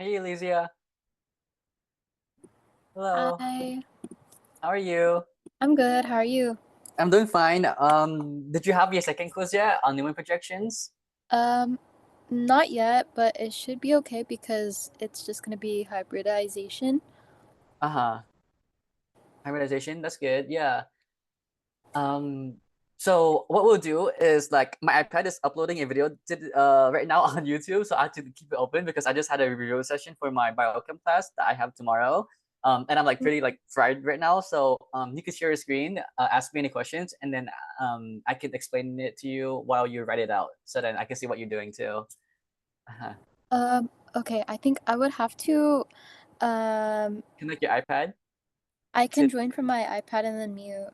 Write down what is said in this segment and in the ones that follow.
Hey, Elysia. Hello. Hi, How are you? I'm good. How are you? I'm doing fine. Did you have your second quiz yet on Newman projections? Um, Not yet, but it should be okay because it's just gonna be hybridization. Uh-huh. Hybridization, that's good. Yeah. Um, so what we'll do is like my iPad is uploading a video right now on YouTube, so I have to keep it open because I just had a review session for my biochem class that I have tomorrow. And I'm like pretty like fried right now, so you can share your screen, ask me any questions, and then I can explain it to you while you write it out, so then I can see what you're doing too. Uh-huh. Okay, I think I would have to, um, Connect your iPad I can to. join from my iPad and then mute.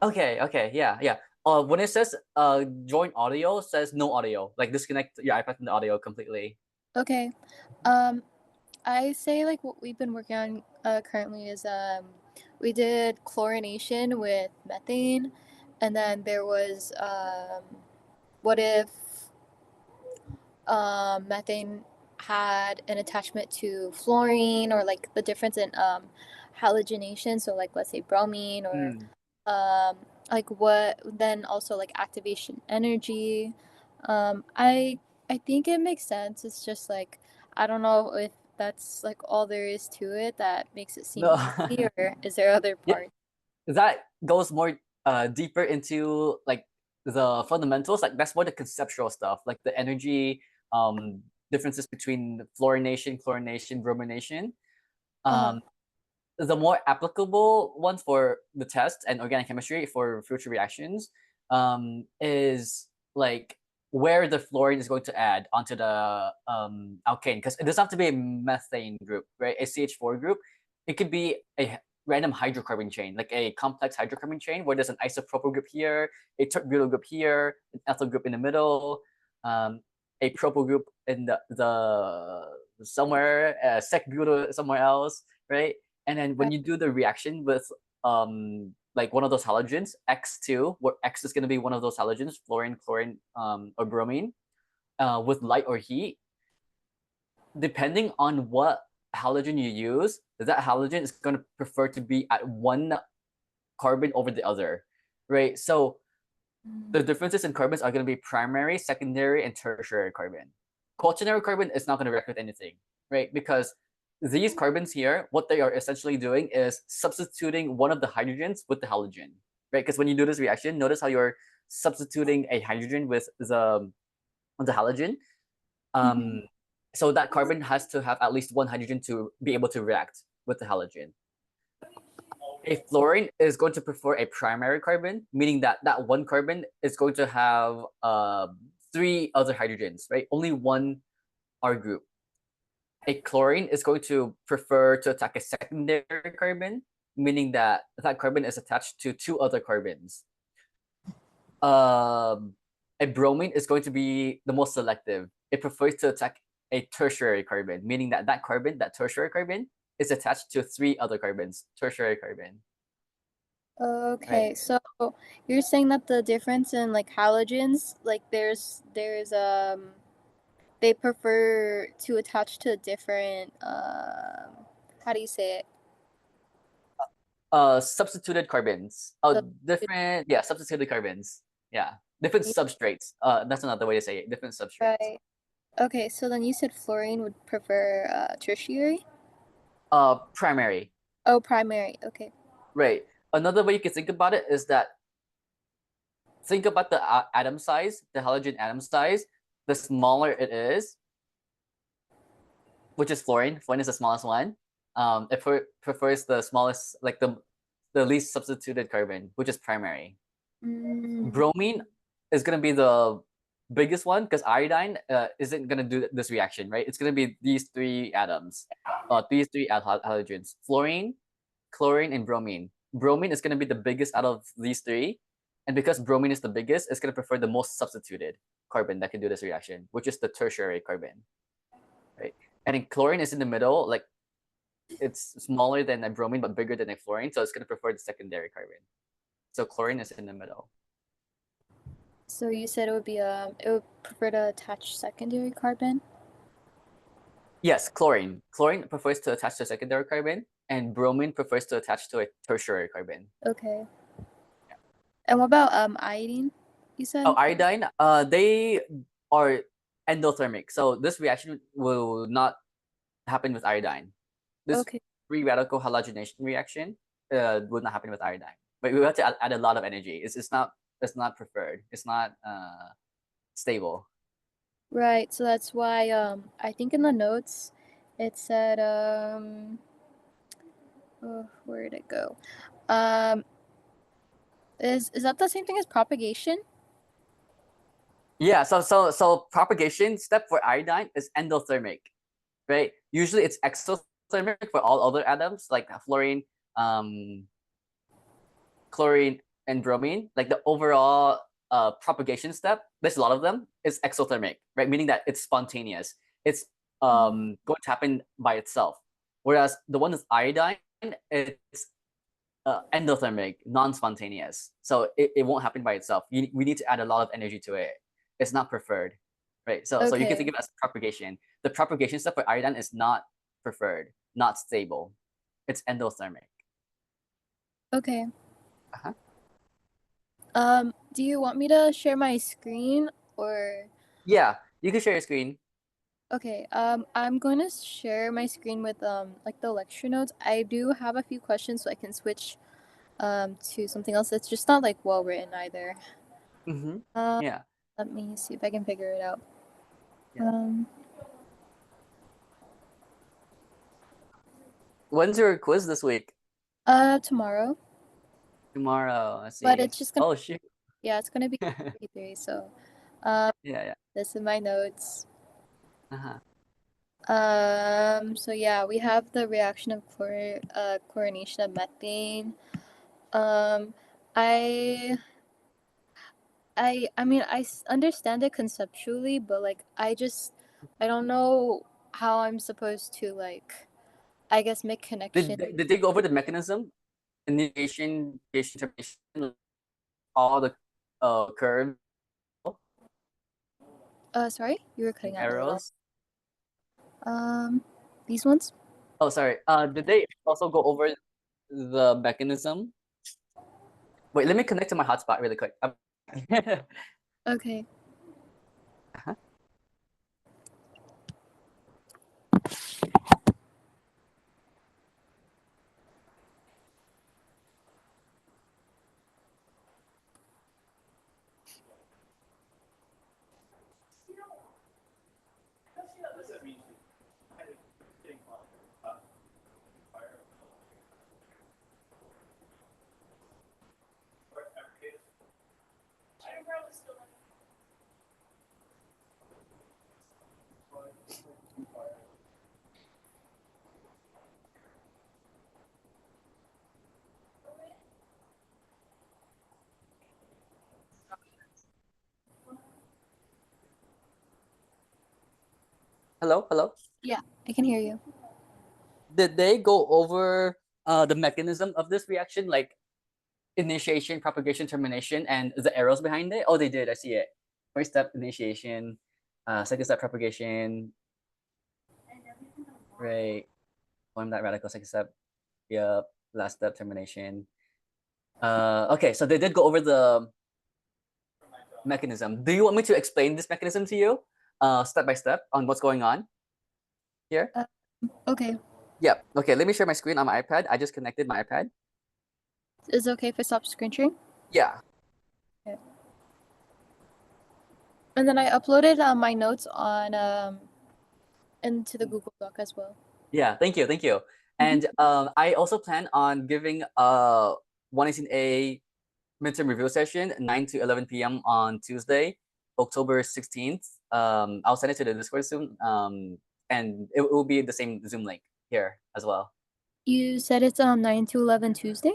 Okay, okay, yeah, yeah. When it says join audio, says no audio, like disconnect your iPad from the audio completely. Okay, um, I say like what we've been working on currently is we did chlorination with methane, and then there was what if methane had an attachment to fluorine or like the difference in halogenation, so like let's say bromine or Mm. um, like what then also like activation energy. I think it makes sense. It's just like I don't know if that's like all there is to it that makes it seem No, easy, or is there other yeah, parts? that goes more deeper into like the fundamentals. Like that's more the conceptual stuff, like the energy differences between fluorination, chlorination, bromination. Uh-huh. Um, the more applicable one for the test and organic chemistry for future reactions is like where the fluorine is going to add onto the alkane, because it doesn't have to be a methane group, right? A CH4 group. It could be a random hydrocarbon chain, like a complex hydrocarbon chain where there's an isopropyl group here, a tert-butyl group here, an ethyl group in the middle, um, a propyl group in the somewhere, sec-butyl somewhere else, right? And then when Right. you do the reaction with like one of those halogens, X2, where X is going to be one of those halogens, fluorine, chlorine, or bromine, with light or heat, depending on what halogen you use, that halogen is going to prefer to be at one carbon over the other, right? So Mm. the differences in carbons are going to be primary, secondary, and tertiary carbon. Quaternary carbon is not going to react with anything, right? Because these carbons here, what they are essentially doing is substituting one of the hydrogens with the halogen, right? Because when you do this reaction, notice how you're substituting a hydrogen with the halogen. Mm-hmm. Um, so that carbon has to have at least one hydrogen to be able to react with the halogen. A fluorine is going to prefer a primary carbon, meaning that that one carbon is going to have three other hydrogens, right? Only one R group. A chlorine is going to prefer to attack a secondary carbon, meaning that that carbon is attached to two other carbons. Um, a bromine is going to be the most selective. It prefers to attack a tertiary carbon, meaning that that carbon, that tertiary carbon, is attached to three other carbons, tertiary carbon, right? Okay, so you're saying that the difference in like halogens, like there's they prefer to attach to different how do you say it? Substituted carbons. Substitute, Different, yeah, substituted carbons. Yeah, different substrates. That's another way to say it. Different substrates. right. Okay, so then you said fluorine would prefer tertiary? Primary. Oh, primary. Okay. Right. Another way you can think about it is that think about the atom size, the halogen atom size. The smaller it is, which is fluorine. Fluorine is the smallest one. It prefers the smallest, like the least substituted carbon, which is primary. Mm, Bromine is going to be the biggest one because iodine isn't going to do this reaction, right? It's going to be these three atoms, these three halogens: fluorine, chlorine, and bromine. Bromine is going to be the biggest out of these three, and because bromine is the biggest, it's going to prefer the most substituted carbon that can do this reaction, which is the tertiary carbon, right? And then chlorine is in the middle, like it's smaller than a bromine but bigger than a fluorine, so it's going to prefer the secondary carbon. So chlorine is in the middle. so you said it would be it would prefer to attach secondary carbon? Yes, chlorine. Chlorine prefers to attach to a secondary carbon, and bromine prefers to attach to a tertiary carbon. Okay. And what about iodine? You Oh, said? iodine. They are endothermic, so this reaction will not happen with iodine. This Okay. free radical halogenation reaction would not happen with iodine. But we have to add a lot of energy. It's not preferred. It's not stable. Right. So that's why I think in the notes it said oh, where did it go? Um is that the same thing as propagation? Yeah. So propagation step for iodine is endothermic, right? Usually it's exothermic for all other atoms like fluorine, um, chlorine, and bromine. Like the overall propagation step, there's a lot of them, is exothermic, right? Meaning that it's spontaneous. It's Mm. going to happen by itself. Whereas the one with iodine, it's endothermic, non-spontaneous. So it won't happen by itself. We need to add a lot of energy to it. It's not preferred, right? So you can think Okay. of it as propagation. The propagation step for iodine is not preferred, not stable. It's endothermic. Okay. Uh-huh. Do you want me to share my screen or Yeah, you can share your screen. okay, I'm going to share my screen with like the lecture notes. I do have a few questions so I can switch to something else that's just not like well written either. Mm-hmm. Um, Yeah, let me see if I can figure it out. yeah. Um, When's your quiz this week? tomorrow, Tomorrow. Let's but see. it's just gonna Oh shoot. yeah, it's gonna be Yeah, 3. So, um, yeah. this is my notes. Uh-huh. So yeah, we have the reaction of chlorination of methane. Um, I I mean understand it conceptually, but like I don't know how I'm supposed to like I guess make connection. Did they go over the mechanism? Initiation, termination, all the curves Sorry, you were and cutting out a little. arrows. Um, these ones. Oh, sorry. Did they also go over the mechanism? Wait, let me connect to my hotspot really quick. Okay. Hello, hello. Yeah, I can hear you. Did they go over the mechanism of this reaction, like initiation, propagation, termination, and the arrows behind it? Oh, they did. I see it. First step initiation, second step propagation, right? Form that radical. Second step, yep. Last step termination. Okay, so they did go over the mechanism. Do you want me to explain this mechanism to you, step by step, on what's going on here? Uh, okay. Yep. Okay, let me share my screen on my iPad. I just connected my iPad. Is it okay if I stop screen sharing? Yeah. Okay. And then I uploaded my notes on into the Google Doc as well. Yeah. Thank you. Thank you. Hmm. And I also plan on giving 118A midterm review session 9 to 11 p.m. on Tuesday, October 16th. I'll send it to the Discord soon. And it will be the same Zoom link here as well. You said it's 9 to 11 Tuesday?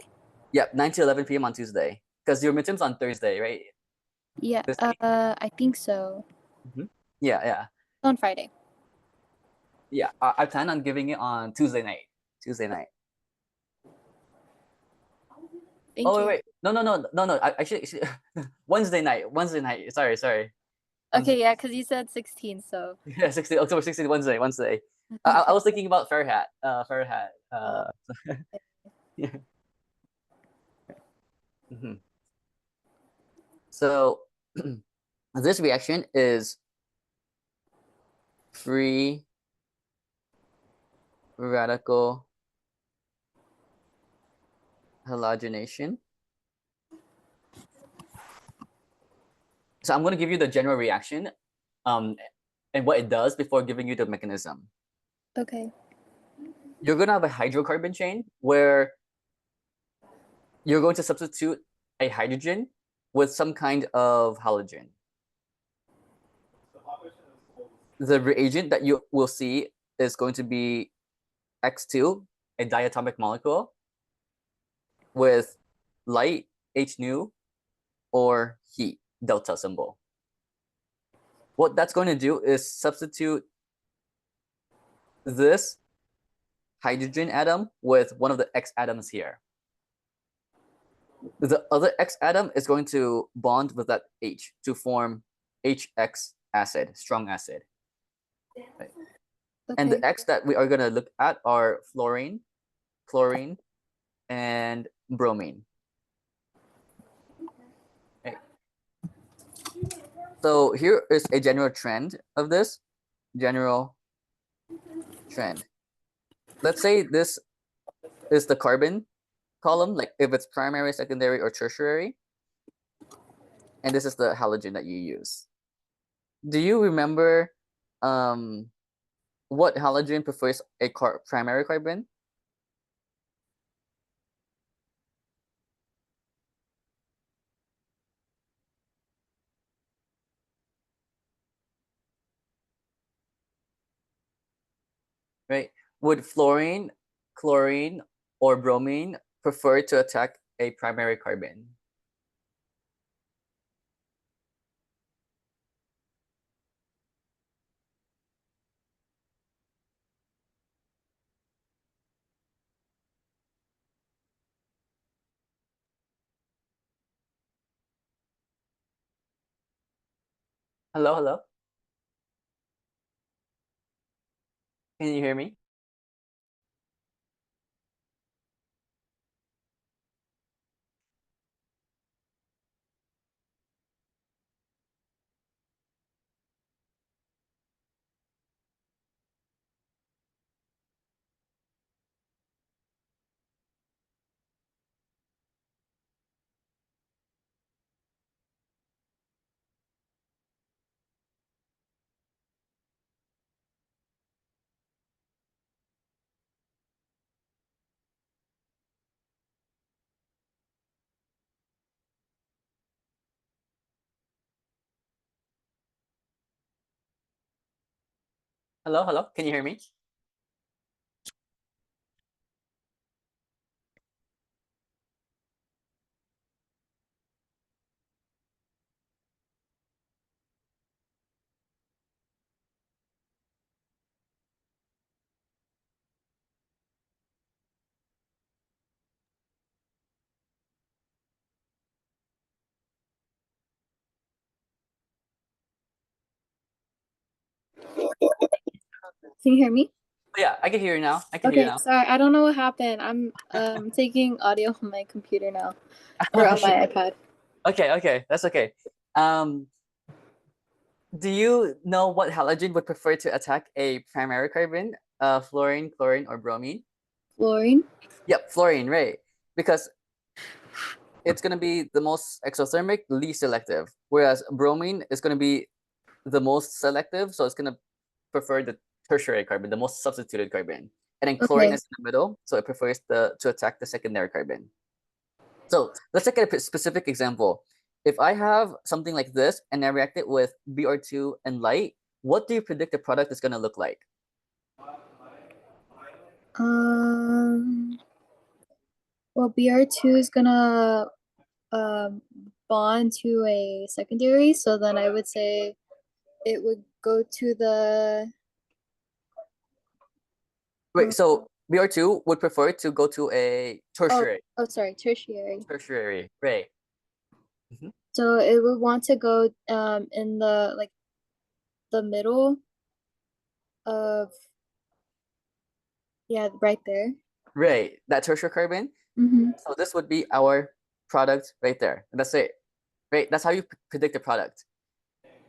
Yep, 9 to 11 p.m. on Tuesday. Because your midterm's on Thursday, right? Yeah, This week? I think so. Mm-hmm. Yeah, yeah. On Friday. Yeah, I plan on giving it on Tuesday night. Tuesday night. Thank Oh, wait, you. wait. No. Actually, Wednesday night. Wednesday night. Sorry. Okay, Wednesday. yeah, because you said 16, so Yeah, 16, October 16th, Wednesday. I Okay. was thinking about Farhat. Farhat. Uh, Yeah. Mhm. So this reaction is free radical halogenation. So I'm going to give you the general reaction um, and what it does before giving you the mechanism. okay. You're going to have a hydrocarbon chain where you're going to substitute a hydrogen with some kind of halogen. The reagent that you will see is going to be X2, a diatomic molecule, with light, H nu, or heat, delta symbol. What that's going to do is substitute this hydrogen atom with one of the X atoms here. The other X atom is going to bond with that H to form HX acid, strong acid. Right? And Okay. the X that we are going to look at are fluorine, chlorine, and bromine. Right? So here is a general trend of this. General trend. Let's say this is the carbon column, like if it's primary, secondary, or tertiary, and this is the halogen that you use. Do you remember um, what halogen prefers a primary carbon? Right? Would fluorine, chlorine, or bromine prefer to attack a primary carbon? Hello, hello. Can you hear me? Hello, hello. Can you hear me? Can you hear me? Yeah, I can hear you now. I can hear you Okay, now. sorry, I don't know what happened. I'm taking audio on my computer now or on Sure. my iPad. Okay, okay, that's okay. Um, do you know what halogen would prefer to attack a primary carbon? Fluorine, chlorine, or bromine? Fluorine. Yep, fluorine, right? Because it's gonna be the most exothermic, least selective. Whereas bromine is gonna be the most selective, so it's gonna prefer the tertiary carbon, the most substituted carbon. And then chlorine Okay. is in the middle, so it prefers to attack the secondary carbon. So let's take a specific example. If I have something like this and I react it with Br2 and light, what do you predict the product is gonna look like? Um. Well, BR2 is gonna um bond to a secondary, so then I would say it would go to the Wait, so Br2 would prefer to go to a oh tertiary, oh sorry, tertiary. tertiary, right? Mhm. So it would want to go in the like the middle of Yeah, right there. Right, that tertiary carbon. Mm-hmm. So this would be our product right there. And that's it. Right? That's how you predict the product.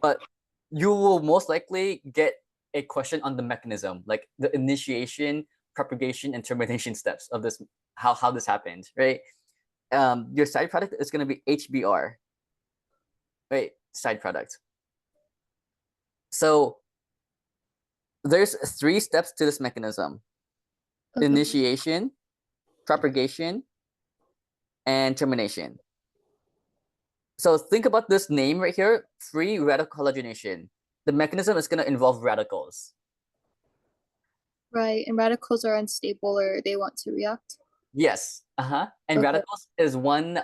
But you will most likely get a question on the mechanism, like the initiation, propagation, and termination steps of this, how this happened, right? Your side product is going to be HBr, right? Side product. So there's 3 steps to this mechanism: Okay. initiation, propagation, and termination. So think about this name right here, free radical halogenation. The mechanism is going to involve radicals. Right. And radicals are unstable or they want to react. Yes. Uh-huh. And Okay. radicals is one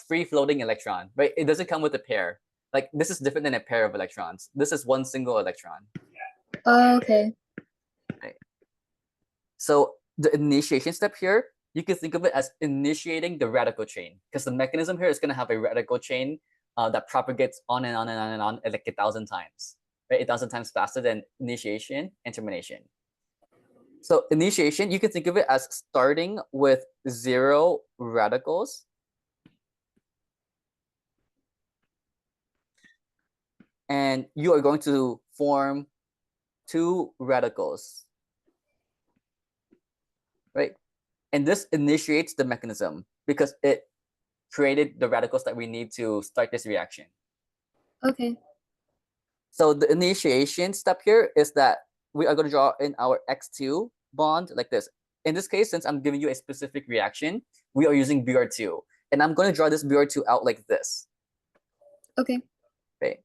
free floating electron, right? It doesn't come with a pair. Like this is different than a pair of electrons. This is one single electron. Oh, okay. Right? So the initiation step here, you can think of it as initiating the radical chain, because the mechanism here is going to have a radical chain that propagates on and on and on and on like 1,000 times, right? 1,000 times faster than initiation and termination. So initiation, you can think of it as starting with 0 radicals and you are going to form 2 radicals, right? And this initiates the mechanism because it created the radicals that we need to start this reaction. Okay. So the initiation step here is that we are going to draw in our X2 bond like this. In this case, since I'm giving you a specific reaction, we are using Br2. And I'm going to draw this Br2 out like this. Okay. Okay.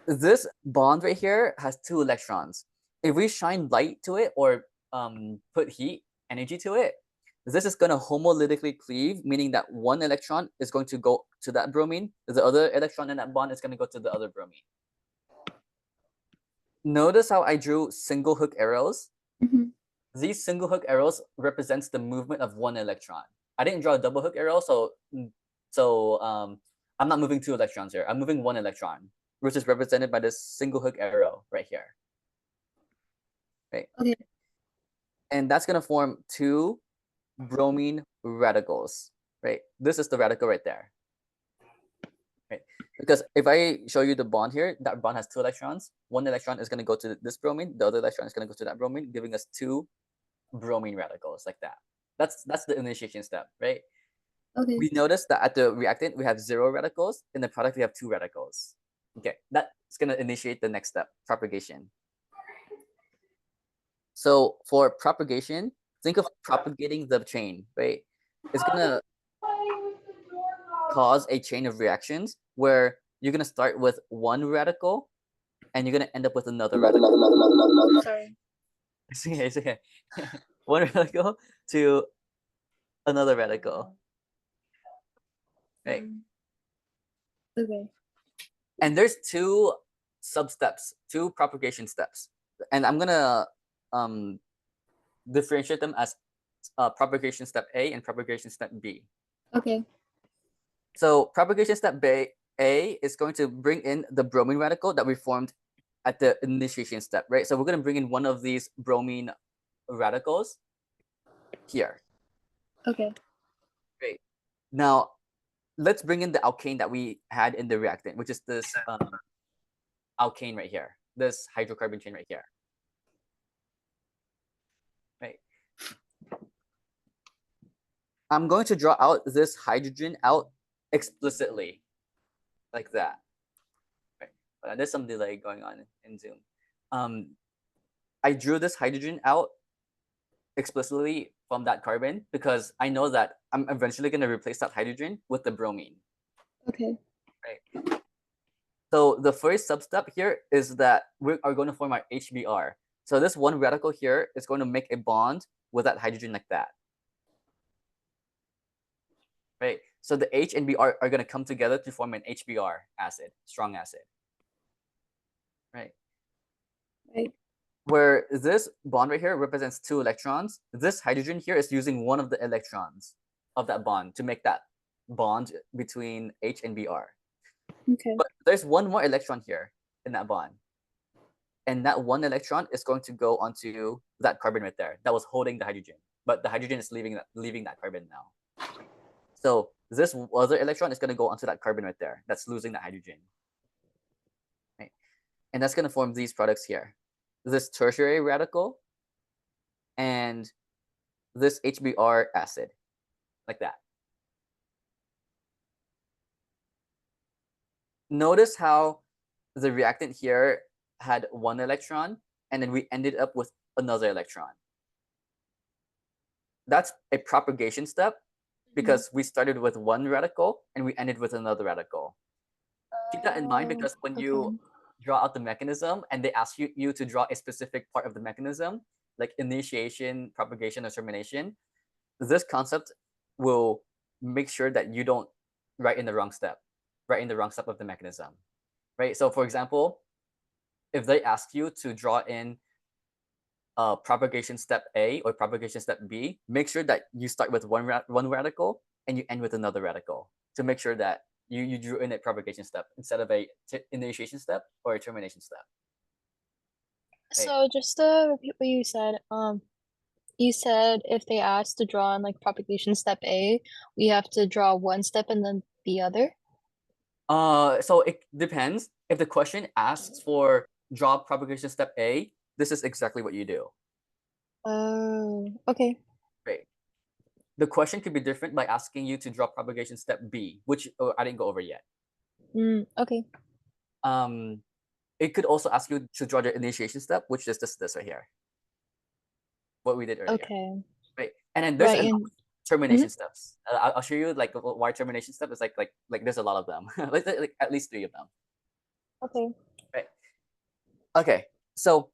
This bond right here has 2 electrons. If we shine light to it or put heat energy to it, this is going to homolytically cleave, meaning that one electron is going to go to that bromine. The other electron in that bond is going to go to the other bromine. Notice how I drew single hook arrows? Mm-hmm. These single hook arrows represents the movement of one electron. I didn't draw a double hook arrow, so I'm not moving 2 electrons here. I'm moving 1 electron, which is represented by this single hook arrow right here. Right? Okay. And that's going to form 2 bromine radicals. Right? This is the radical right there. Right? Because if I show you the bond here, that bond has 2 electrons. 1 electron is going to go to this bromine. The other electron is going to go to that bromine, giving us 2 bromine radicals like that. That's the initiation step, right? Okay. We notice that at the reactant, we have 0 radicals. In the product, we have 2 radicals. Okay, that's going to initiate the next step, propagation. So for propagation, think of propagating the chain, right? It's going to cause a chain of reactions where you're going to start with 1 radical and you're going to end up with another radical. Sorry. It's okay, it's okay. 1 radical to another radical, right? Okay. And there's 2 sub-steps, 2 propagation steps. And I'm going to differentiate them as propagation step A and propagation step B. Okay. So propagation step A is going to bring in the bromine radical that we formed at the initiation step, right? So we're going to bring in one of these bromine radicals here. Okay. Great. Now, let's bring in the alkane that we had in the reactant, which is this alkane right here, this hydrocarbon chain right here. Right. I'm going to draw out this hydrogen out explicitly, like that. Right. But there's some delay going on in Zoom. I drew this hydrogen out explicitly from that carbon because I know that I'm eventually going to replace that hydrogen with the bromine. Okay. Right. So the first substep here is that we are going to form our HBr. So this one radical here is going to make a bond with that hydrogen like that. Right. So the H and Br are going to come together to form an HBr acid, strong acid. Right. Right. Where this bond right here represents 2 electrons, this hydrogen here is using one of the electrons of that bond to make that bond between H and Br. Okay. But there's one more electron here in that bond. and that one electron is going to go onto that carbon right there that was holding the hydrogen, but the hydrogen is leaving that carbon now. So this other electron is going to go onto that carbon right there that's losing that hydrogen, right? And that's going to form these products here, this tertiary radical and this HBr acid, like that. Notice how the reactant here had one electron, and then we ended up with another electron. That's a propagation step because we started with one radical and we ended with another radical. Keep that in mind Oh, because when okay. you draw out the mechanism and they ask you to draw a specific part of the mechanism, like initiation, propagation, or termination, this concept will make sure that you don't write in the wrong step, write in the wrong step of the mechanism, right? So for example, if they ask you to draw in propagation step A or propagation step B, make sure that you start with one radical and you end with another radical to make sure that you drew in a propagation step instead of a initiation step or a termination step. Right. So just to repeat what you said if they ask to draw in like propagation step A, we have to draw one step and then the other? So it depends. If the question asks for draw propagation step A, this is exactly what you do. Oh, okay. Right. The question could be different by asking you to draw propagation step B, which I didn't go over yet. Okay. Um, it could also ask you to draw the initiation step, which is this right here, what we did earlier. Okay. Right. And then there's Right, a lot and of termination mhm. steps. I'll show you like why termination step is like there's a lot of them, like at least 3 of them. Okay. Right. Okay. So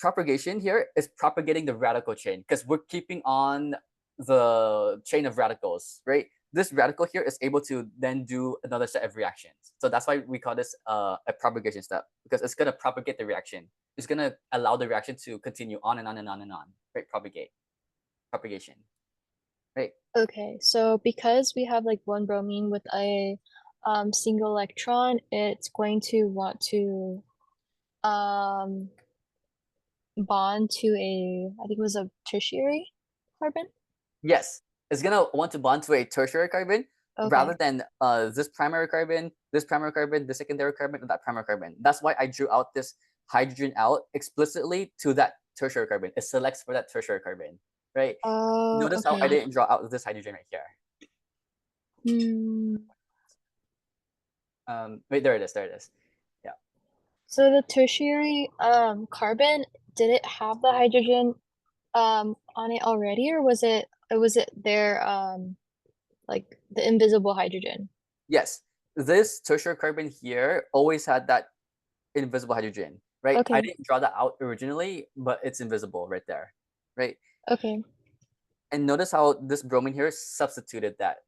propagation here is propagating the radical chain because we're keeping on the chain of radicals, right? This radical here is able to then do another set of reactions. So that's why we call this a propagation step because it's going to propagate the reaction. It's going to allow the reaction to continue on and on and on and on, right? Propagation, right? Okay. So because we have like one bromine with a single electron, it's going to want to um bond to I think it was a tertiary carbon. Yes, it's gonna want to bond to a tertiary carbon rather Okay. than this primary carbon, this primary carbon, this secondary carbon, and that primary carbon. That's why I drew out this hydrogen out explicitly to that tertiary carbon. It selects for that tertiary carbon, right? Oh, Notice how I okay. didn't draw out this hydrogen right here. Hmm. Wait, there it is. There it is. Yeah. So the tertiary carbon, did it have the hydrogen on it already, or was it there like the invisible hydrogen? Yes, this tertiary carbon here always had that invisible hydrogen, right? I Okay. didn't draw that out originally, but it's invisible right there, right? Okay. And notice how this bromine here substituted that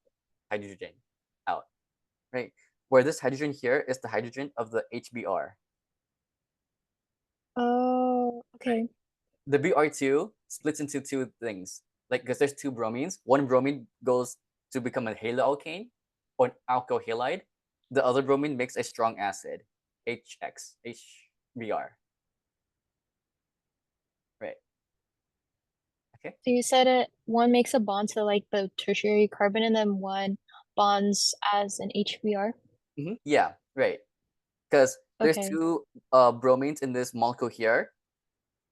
hydrogen out, right? Where this hydrogen here is the hydrogen of the HBr, Oh, right? okay. The Br2 splits into two things, like because there's two bromines. One bromine goes to become a haloalkane or an alkyl halide. The other bromine makes a strong acid, HBr, right? Okay. So you said it one makes a bond to like the tertiary carbon and then one bonds as an HBr? Yeah, right. Because there's Okay. two bromines in this molecule here.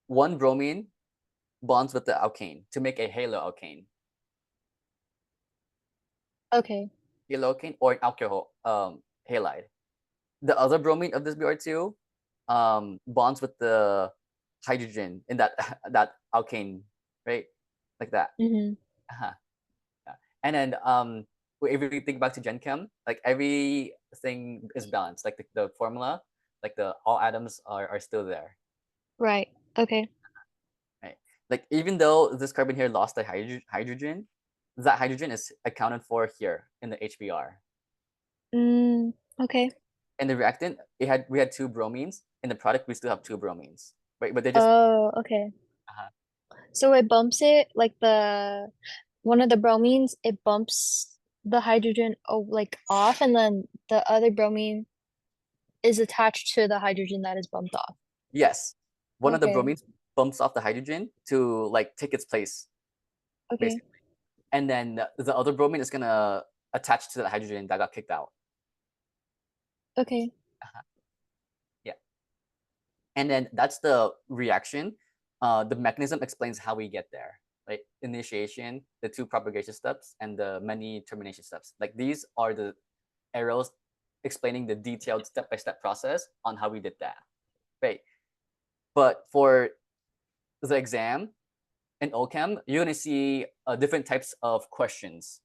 One bromine bonds with the alkane to make a haloalkane, Okay. or an alcohol halide. The other bromine of this Br2 bonds with the hydrogen in that that alkane, right? Like that. Mhm. Uh-huh. Yeah. And then if you think back to Gen Chem, like everything is balanced. Like the formula, like the all atoms are still there, Right. Okay. right? Like even though this carbon here lost the hydrogen, that hydrogen is accounted for here in the HBr. Okay. In the reactant, we had two bromines. In the product, we still have two bromines, right? But they just Oh, okay. uh, So it bumps it like the one of the bromines, it bumps the hydrogen like off, and then the other bromine is attached to the hydrogen that is bumped off. yes, one of the Okay. bromines bumps off the hydrogen to like take its place, Okay. basically. And then the other bromine is gonna attach to the hydrogen that got kicked out. Okay. Uh-huh. Yeah. And then that's the reaction. The mechanism explains how we get there, right? Initiation, the two propagation steps, and the many termination steps. Like these are the arrows explaining the detailed step-by-step process on how we did that, right? But for the exam in OChem, you're gonna see different types of questions.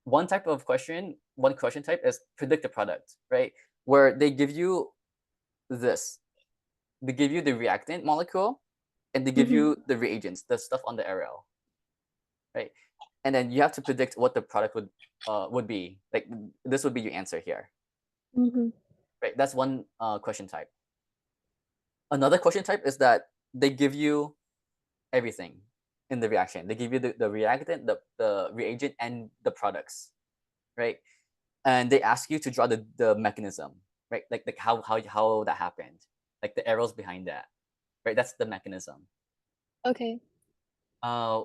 One question type is predict the product, right? Where they give you this, they give you the reactant molecule, and they give Mhm. you the reagents, the stuff on the arrow, right? And then you have to predict what the product would be. Like this would be your answer here, Mhm. right? That's one question type. Another question type is that they give you everything in the reaction. They give you the reactant, the reagent, and the products, right? And they ask you to draw the mechanism, right? Like how that happened, like the arrows behind that, right? That's the mechanism. Okay.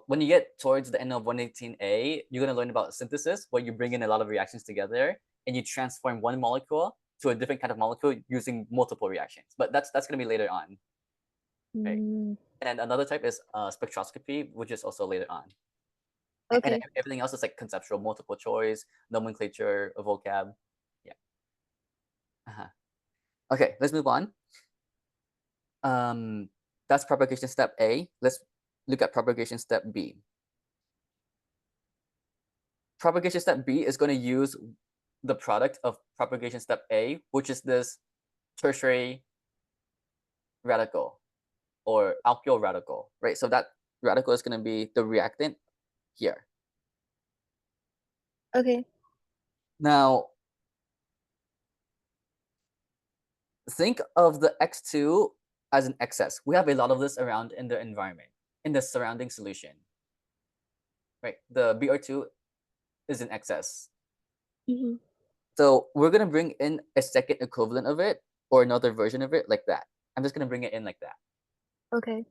When you get towards the end of 118A, you're gonna learn about synthesis, where you bring in a lot of reactions together and you transform one molecule to a different kind of molecule using multiple reactions. But that's gonna be later on, right? Mm. And then another type is spectroscopy, which is also later on. And Okay. everything else is like conceptual, multiple choice, nomenclature, a vocab. Yeah. Uh-huh. Okay, let's move on. Um, that's propagation step A. Let's look at propagation step B. Propagation step B is going to use the product of propagation step A, which is this tertiary radical or alkyl radical, right? So that radical is going to be the reactant here. Okay. Now, think of the X2 as an excess. We have a lot of this around in the environment, in the surrounding solution, right? The Br2 is in excess. Mhm. So we're going to bring in a second equivalent of it or another version of it like that. I'm just going to bring it in like that. Okay.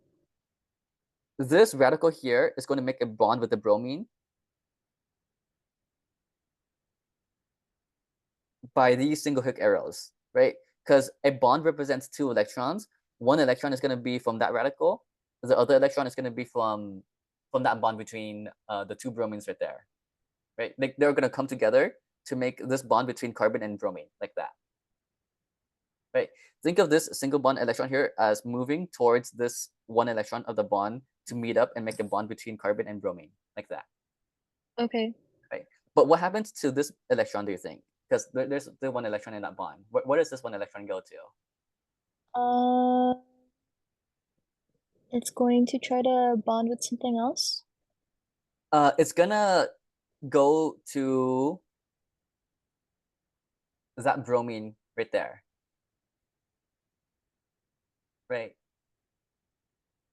This radical here is going to make a bond with the bromine by these single hook arrows, right? Because a bond represents two electrons. One electron is going to be from that radical. The other electron is going to be from that bond between the two bromines right there, right? They're going to come together to make this bond between carbon and bromine like that, right? Think of this single bond electron here as moving towards this one electron of the bond to meet up and make a bond between carbon and bromine like that, Okay. right? But what happens to this electron, do you think? Because there's still one electron in that bond. Where does this one electron go to? Uh, it's going to try to bond with something else. It's gonna go to that bromine right there, right?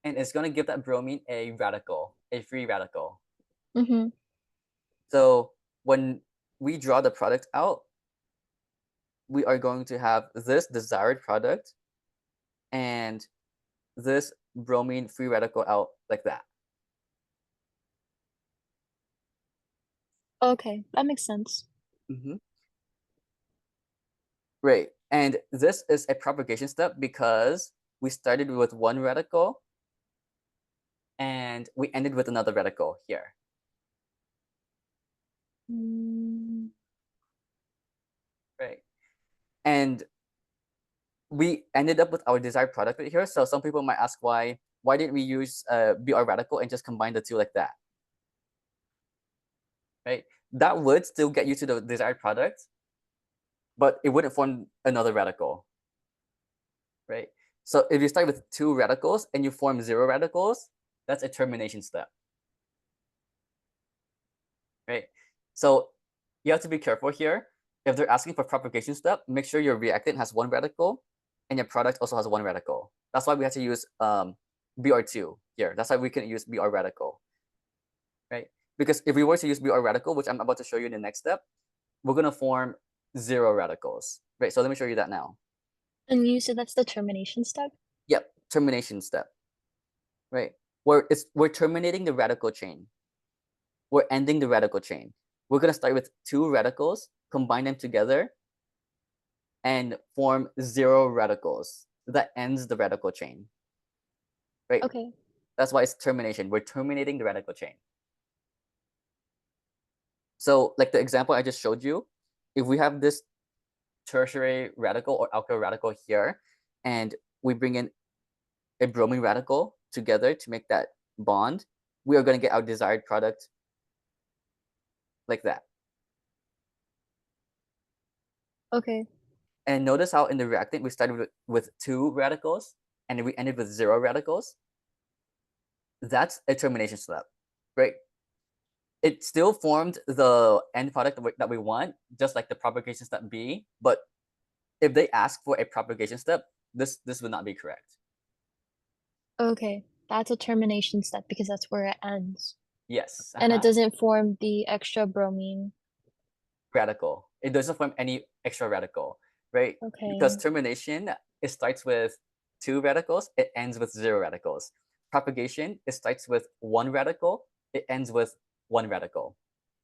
And it's gonna give that bromine a radical, a free radical. Mhm. So when we draw the product out, we are going to have this desired product and this bromine free radical out like that. Okay, that makes sense. Mm-hmm. Right. And this is a propagation step because we started with one radical and we ended with another radical here. Mm. Right. And we ended up with our desired product right here. So some people might ask why didn't we use BR radical and just combine the two like that? Right. That would still get you to the desired product, but it wouldn't form another radical. Right. So if you start with two radicals and you form zero radicals, that's a termination step. Right. So you have to be careful here. If they're asking for propagation step, make sure your reactant has one radical and your product also has one radical. That's why we have to use BR2 here. That's why we can use BR radical, right? Because if we were to use BR radical, which I'm about to show you in the next step, we're going to form zero radicals, right? So let me show you that now. And you said that's the termination step? Yep. termination step, right? We're terminating the radical chain. We're ending the radical chain. We're gonna start with two radicals, combine them together, and form zero radicals. That ends the radical chain, right? Okay. That's why it's termination. We're terminating the radical chain. So like the example I just showed you, if we have this tertiary radical or alkyl radical here, and we bring in a bromine radical together to make that bond, we are going to get our desired product like that. Okay. And notice how in the reactant we started with two radicals and we ended with zero radicals. That's a termination step, right? It still formed the end product that we want, just like the propagation step B. But if they ask for a propagation step, this would not be correct. Okay. That's a termination step because that's where it ends. Yes, And it doesn't form the extra bromine. radical. It doesn't form any extra radical, right? Because Okay. termination, it starts with two radicals, it ends with zero radicals. Propagation, it starts with one radical, it ends with one radical.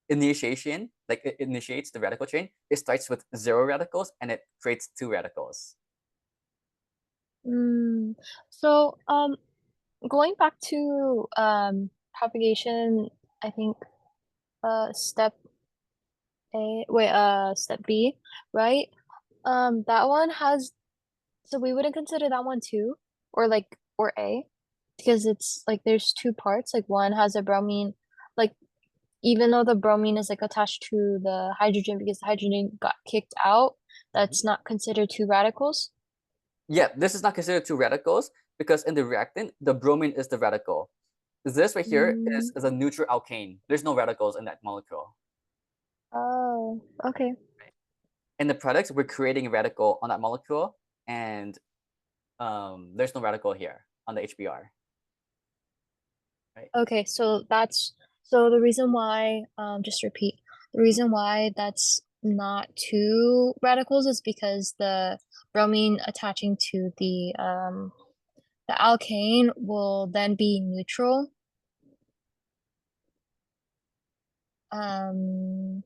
Initiation, like it initiates the radical chain, it starts with zero radicals and it creates two radicals. Mm. So, going back to propagation, I think step step B, right? That one has, so we wouldn't consider that one too, or like or A, because it's like there's two parts. Like one has a bromine, like even though the bromine is like attached to the hydrogen because the hydrogen got kicked out, Mhm. that's not considered two radicals. Yeah, this is not considered two radicals because in the reactant, the bromine is the radical. This right here Mm. is a neutral alkane. There's no radicals in that molecule. Oh, okay. In the products, we're creating a radical on that molecule, and there's no radical here on the HBr, right? Okay, so that's so the reason why, just to repeat, the reason why that's not two radicals is because the bromine attaching to the alkane will then be neutral. Um,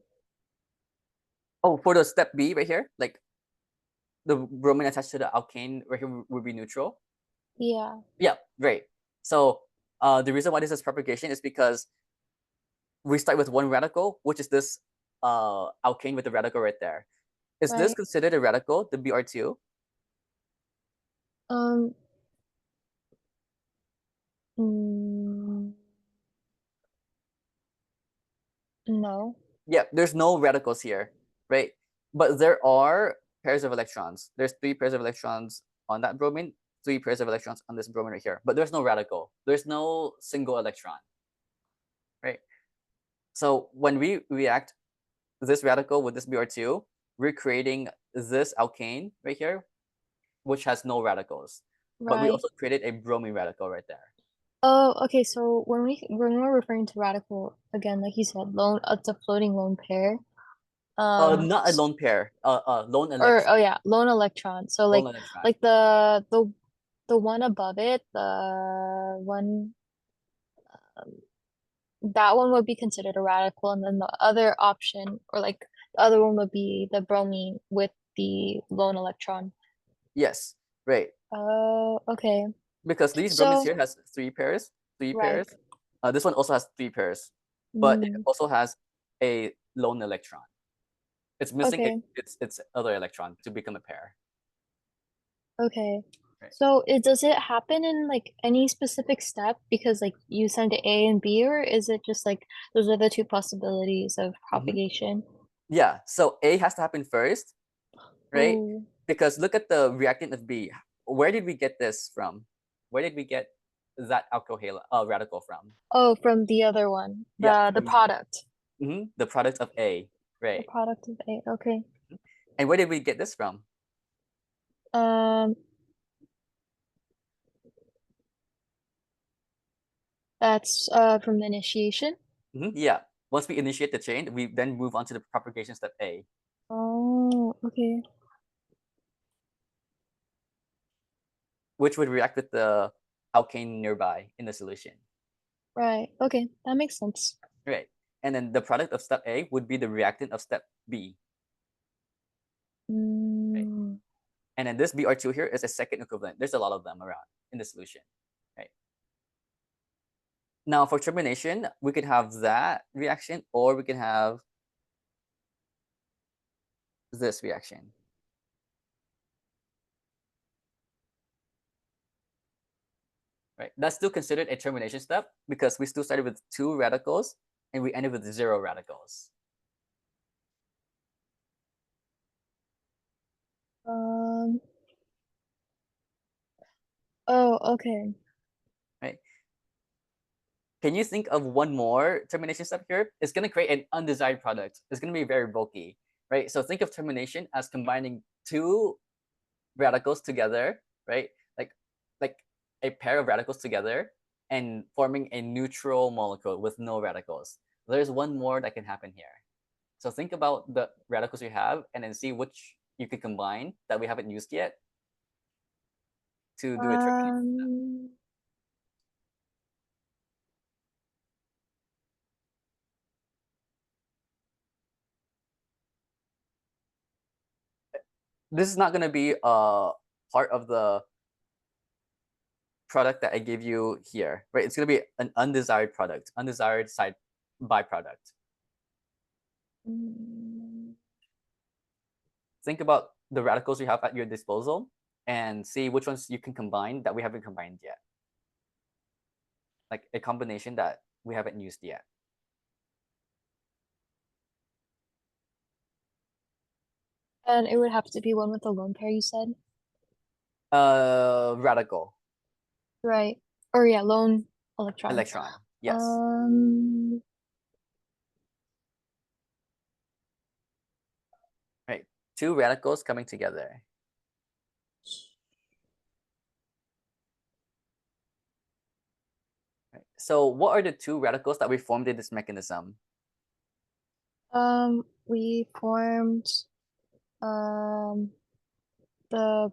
Oh, for the step B right here, like the bromine attached to the alkane right here would be neutral. yeah, Yeah, right. So the reason why this is propagation is because we start with one radical, which is this alkane with the radical right there. Is this right. considered a radical, the Br2? Um, mm, no, Yeah, there's no radicals here, right? But there are pairs of electrons. There's three pairs of electrons on that bromine, three pairs of electrons on this bromine right here. But there's no radical. There's no single electron, right? So when we react this radical with this Br2, we're creating this alkane right here, which has no radicals. But we right. also created a bromine radical right there. Oh, okay. So when we're referring to radical again, like you said, lone it's a floating lone pair. Not a lone pair, lone Or electron, oh yeah, lone electron. So lone electron. like the one above it, the one that one would be considered a radical, and then the other option or like the other one would be the bromine with the lone electron. Yes, right. Oh, okay. Because these bromines So here has three right. pairs. This one also has three pairs, but it Mm, also has a lone electron. It's missing okay. its other electron to become a pair. Okay. Right. So it does it happen in like any specific step because like you send it A and B, or is it just like those are the two possibilities of Mhm. propagation? Yeah. So A has to happen first, right? Oh, Because look at the reactant of B. Where did we get this from? Where did we get that alkyl radical from? oh, from the other one, Yeah, the from product, the product of A, the right? product of A. Okay. And where did we get this from? Um, that's from the initiation. Yeah. Once we initiate the chain, we then move on to the propagation step A. Oh, okay. which would react with the alkane nearby in the solution. Right. Okay, that makes sense. Right. And then the product of step A would be the reactant of step B. Right. Mm, And then this Br2 here is a second equivalent. There's a lot of them around in the solution. Right. Now for termination, we could have that reaction, or we can have this reaction. Right. That's still considered a termination step because we still started with 2 radicals and we ended with 0 radicals. um. Oh, okay. Right. Can you think of one more termination step here? It's going to create an undesired product. It's going to be very bulky, right? So think of termination as combining 2 radicals together, right? Like a pair of radicals together and forming a neutral molecule with no radicals. There's one more that can happen here. So think about the radicals you have and then see which you could combine that we haven't used yet to do a termination. Um. This is not going to be a part of the product that I give you here, right? It's going to be an undesired product, undesired side byproduct. mm, Think about the radicals you have at your disposal and see which ones you can combine that we haven't combined yet. Like a combination that we haven't used yet. And it would have to be one with a lone pair, you said? Radical Right. Or yeah, lone electron. electron. Yes. Um. Right. 2 radicals coming together. Right. So what are the 2 radicals that we formed in this mechanism? We formed um the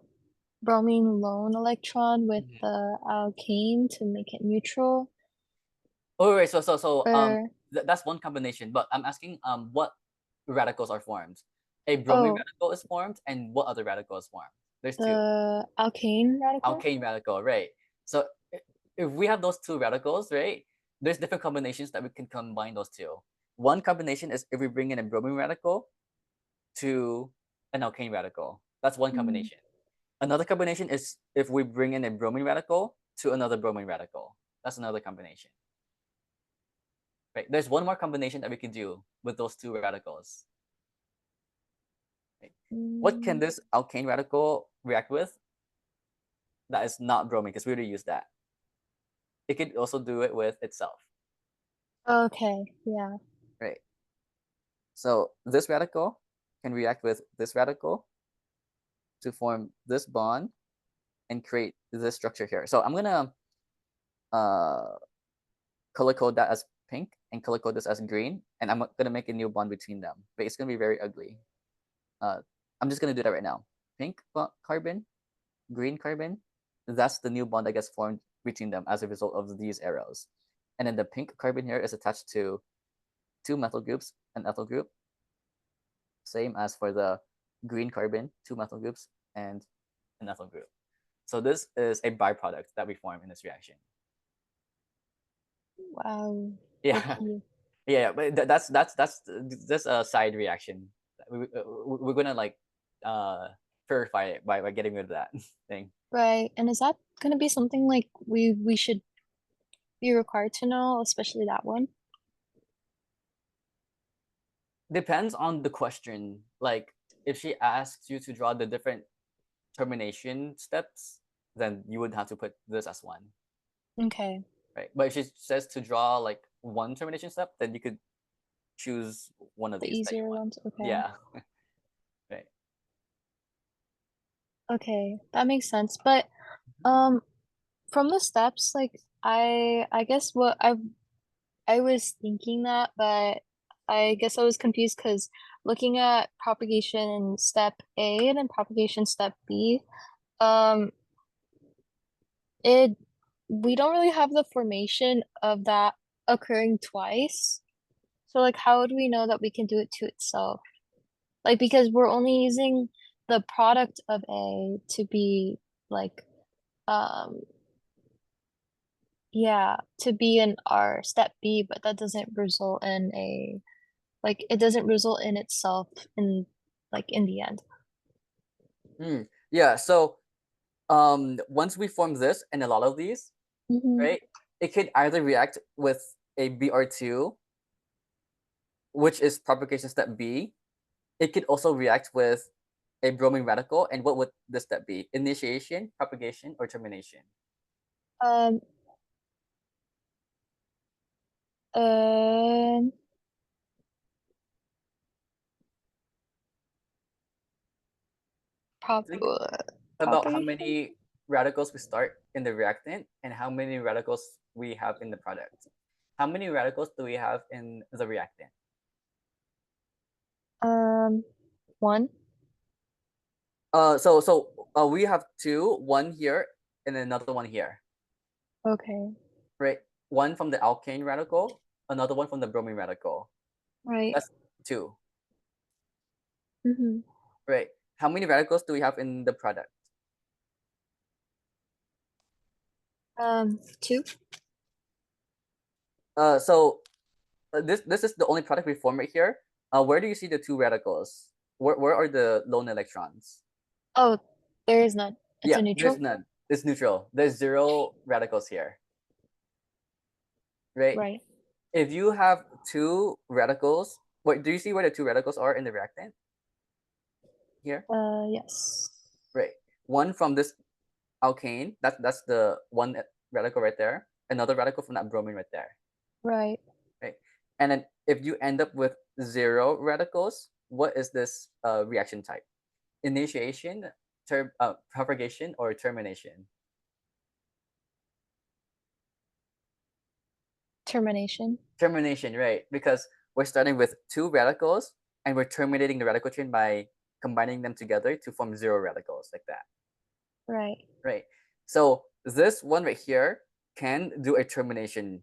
bromine lone electron with Mhm. the alkane to make it neutral. Oh, right. So Or that's one combination, but I'm asking what radicals are formed. A bromine oh, radical is formed, and what other radical is formed? There's 2. the alkane radical? Alkane radical, right? So if we have those 2 radicals, right? There's different combinations that we can combine those 2. One combination is if we bring in a bromine radical to an alkane radical. That's one Mm. combination. Another combination is if we bring in a bromine radical to another bromine radical. That's another combination. Right? There's one more combination that we can do with those 2 radicals. Right? What can Mm. this alkane radical react with that is not bromine? Because we already used that. It could also do it with itself. Okay, yeah. Right? So this radical can react with this radical to form this bond and create this structure here. So I'm gonna color code that as pink and color code this as green, and I'm gonna make a new bond between them. But it's gonna be very ugly. Uh, I'm just gonna do that right now. Pink carbon, green carbon. That's the new bond that gets formed between them as a result of these arrows. And then the pink carbon here is attached to 2 methyl groups, an ethyl group. Same as for the green carbon, 2 methyl groups and an ethyl group. So this is a byproduct that we form in this reaction. Wow. Yeah, Okay. yeah, but that's a side reaction. We're gonna like purify it by getting rid of that thing. Right. And is that gonna be something like we should be required to know, especially that one? Depends on the question. Like if she asks you to draw the different termination steps, then you would have to put this as one, Okay. right? But if she says to draw like one termination step, then you could choose one of The these that you easier want. ones. Okay. Yeah, right. Okay. That makes sense. But um from the steps, like I guess what I was thinking that, but I guess I was confused because looking at propagation step A and then propagation step B, um, It we don't really have the formation of that occurring twice. So, like, how would we know that we can do it to itself? Like, because we're only using the product of A to be, like, um yeah, to be in our step B, but that doesn't result in a like, it doesn't result in itself in, like, in the end. Yeah, so once we form this and a lot of these, Mhm. right, it could either react with a Br2, which is propagation step B. It could also react with a bromine radical. And what would this step be? Initiation, propagation, or termination? Um, um, Think about how propagation? many radicals we start in the reactant and how many radicals we have in the product. How many radicals do we have in the reactant? Um, 1? We have two, one here and another one here, Okay. right? One from the alkane radical, another one from the bromine radical. Right. That's two, Mhm. right? How many radicals do we have in the product? 2? So this is the only product we form right here. Where do you see the two radicals? Where are the lone electrons? Oh, there is none. It's Yeah, a there's neutral? none. It's neutral. There's zero radicals here, right? Right. If you have two radicals, wait, do you see where the two radicals are in the reactant? Here, Yes. right? One from this alkane. That's the one radical right there. Another radical from that bromine right there, Right. right? And then if you end up with zero radicals, what is this reaction type? Initiation, propagation, or termination? Termination. Termination, right? Because we're starting with two radicals and we're terminating the radical chain by combining them together to form zero radicals, like that, Right. right? So this one right here can do a termination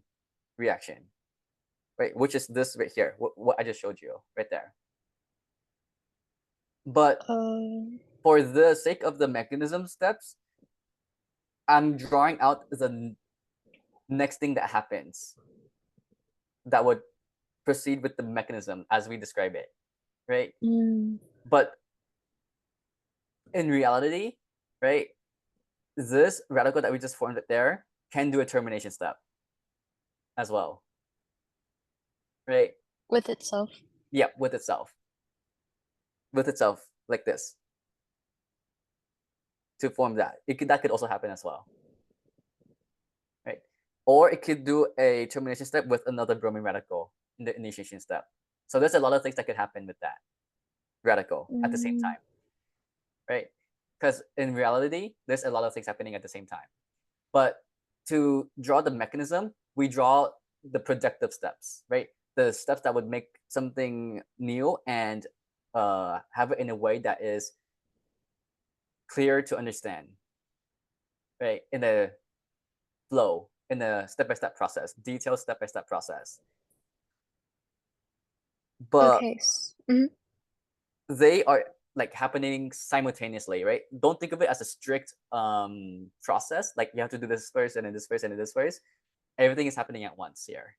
reaction, right? Which is this right here, what I just showed you right there. But Um, for the sake of the mechanism steps, I'm drawing out the next thing that happens that would proceed with the mechanism as we describe it, right? mm, But in reality, right, this radical that we just formed there can do a termination step as well, right? with itself. Yeah, with itself, like this, to form that. That could also happen as well, right? Or it could do a termination step with another bromine radical in the initiation step. So there's a lot of things that could happen with that radical at the same Mm, time, right? Because in reality, there's a lot of things happening at the same time. But to draw the mechanism, we draw the projective steps, right? The steps that would make something new and have it in a way that is clear to understand, right? In the flow, in the step-by-step process, detailed step-by-step process. But okay. Mhm. they are like happening simultaneously, right? Don't think of it as a strict process, like you have to do this first and then this first and then this first. Everything is happening at once here,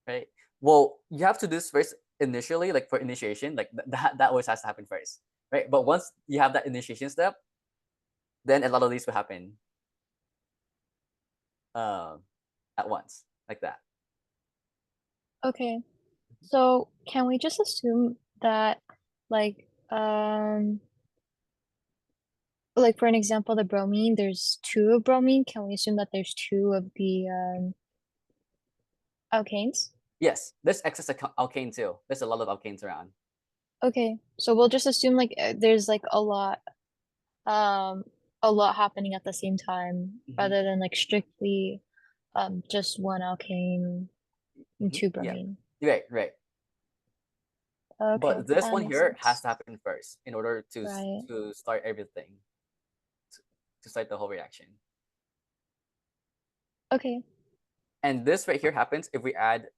right? Well, you have to do this first initially, like for initiation, like that always has to happen first, right? But once you have that initiation step, then a lot of these will happen um, at once, like that. Okay. So, can we just assume that, like, like for an example, the bromine, there's 2 of bromine. Can we assume that there's 2 of the alkanes? Yes, there's excess alkane too. There's a lot of alkanes around. Okay. So we'll just assume like there's like um a lot happening at the same time Hmm. rather than like strictly just one alkane and Hmm. 2 Yeah, bromine. right, right. Okay, But this that one makes here has sense. to happen first in order Right. to start everything. to start the whole reaction. Okay. And this right here happens if we add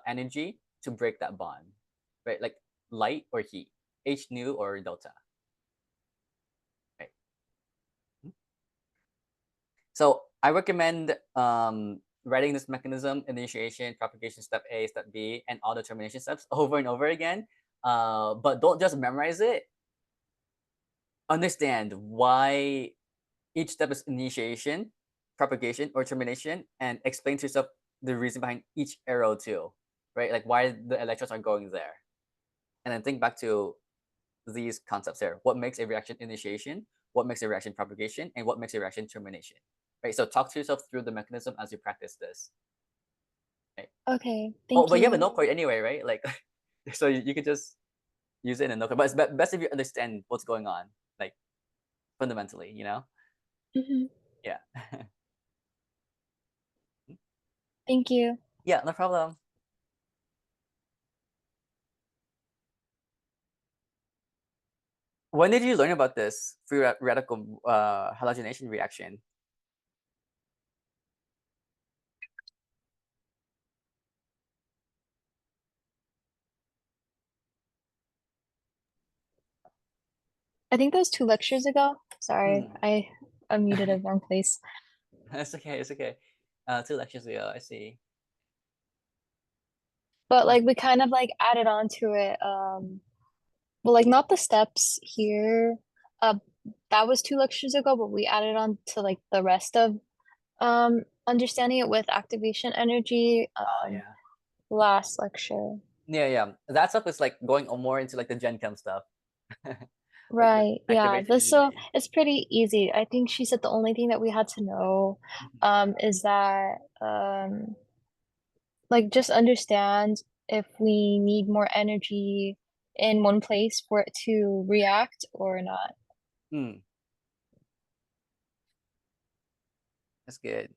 energy to break that bond, right? Like light or heat, H nu or delta, right? So I recommend writing this mechanism, initiation, propagation, step A, step B, and all the termination steps over and over again. But don't just memorize it. Understand why each step is initiation, propagation, or termination, and explain to yourself the reason behind each arrow too, right? Like why the electrons are going there. And then think back to these concepts here. What makes a reaction initiation? What makes a reaction propagation? And what makes a reaction termination? Right? So talk to yourself through the mechanism as you practice this. Right? Okay. Oh, Thank but you have a you. note card anyway, right? Like, so you could just use it in a note card. But it's best if you understand what's going on, like fundamentally, you know? Mhm. Yeah. Thank you. Yeah, no problem. When did you learn about this free radical halogenation reaction? I think that was 2 lectures ago. Sorry, Hmm. I unmuted the wrong place. It's okay. It's okay. 2 lectures ago, I see. But, like, we kind of, like, added on to it, well, like, not the steps here, uh, that was 2 lectures ago, but we added on to, like, the rest of, understanding it with activation energy, Oh yeah. last lecture. Yeah, yeah. That stuff is like going more into like the Gen Chem stuff, like the Right, yeah, activation this so energy. it's pretty easy. I think she said the only thing that we had to know, Mhm. is that, like, just understand if we need more energy in one place for it to react or not. Hmm, that's good.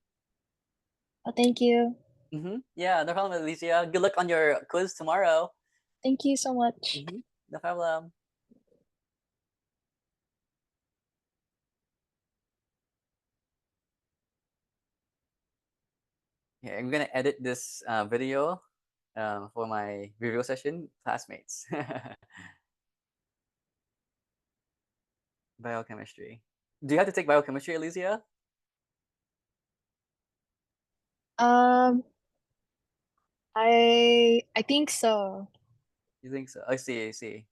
Thank you. Yeah, no problem, Alicia. Good luck on your quiz tomorrow. Thank you so much. No problem. Yeah, I'm gonna edit this video for my review session, classmates. Biochemistry. Do you have to take biochemistry, Alicia? Um, I think so. You think so? I see. I see.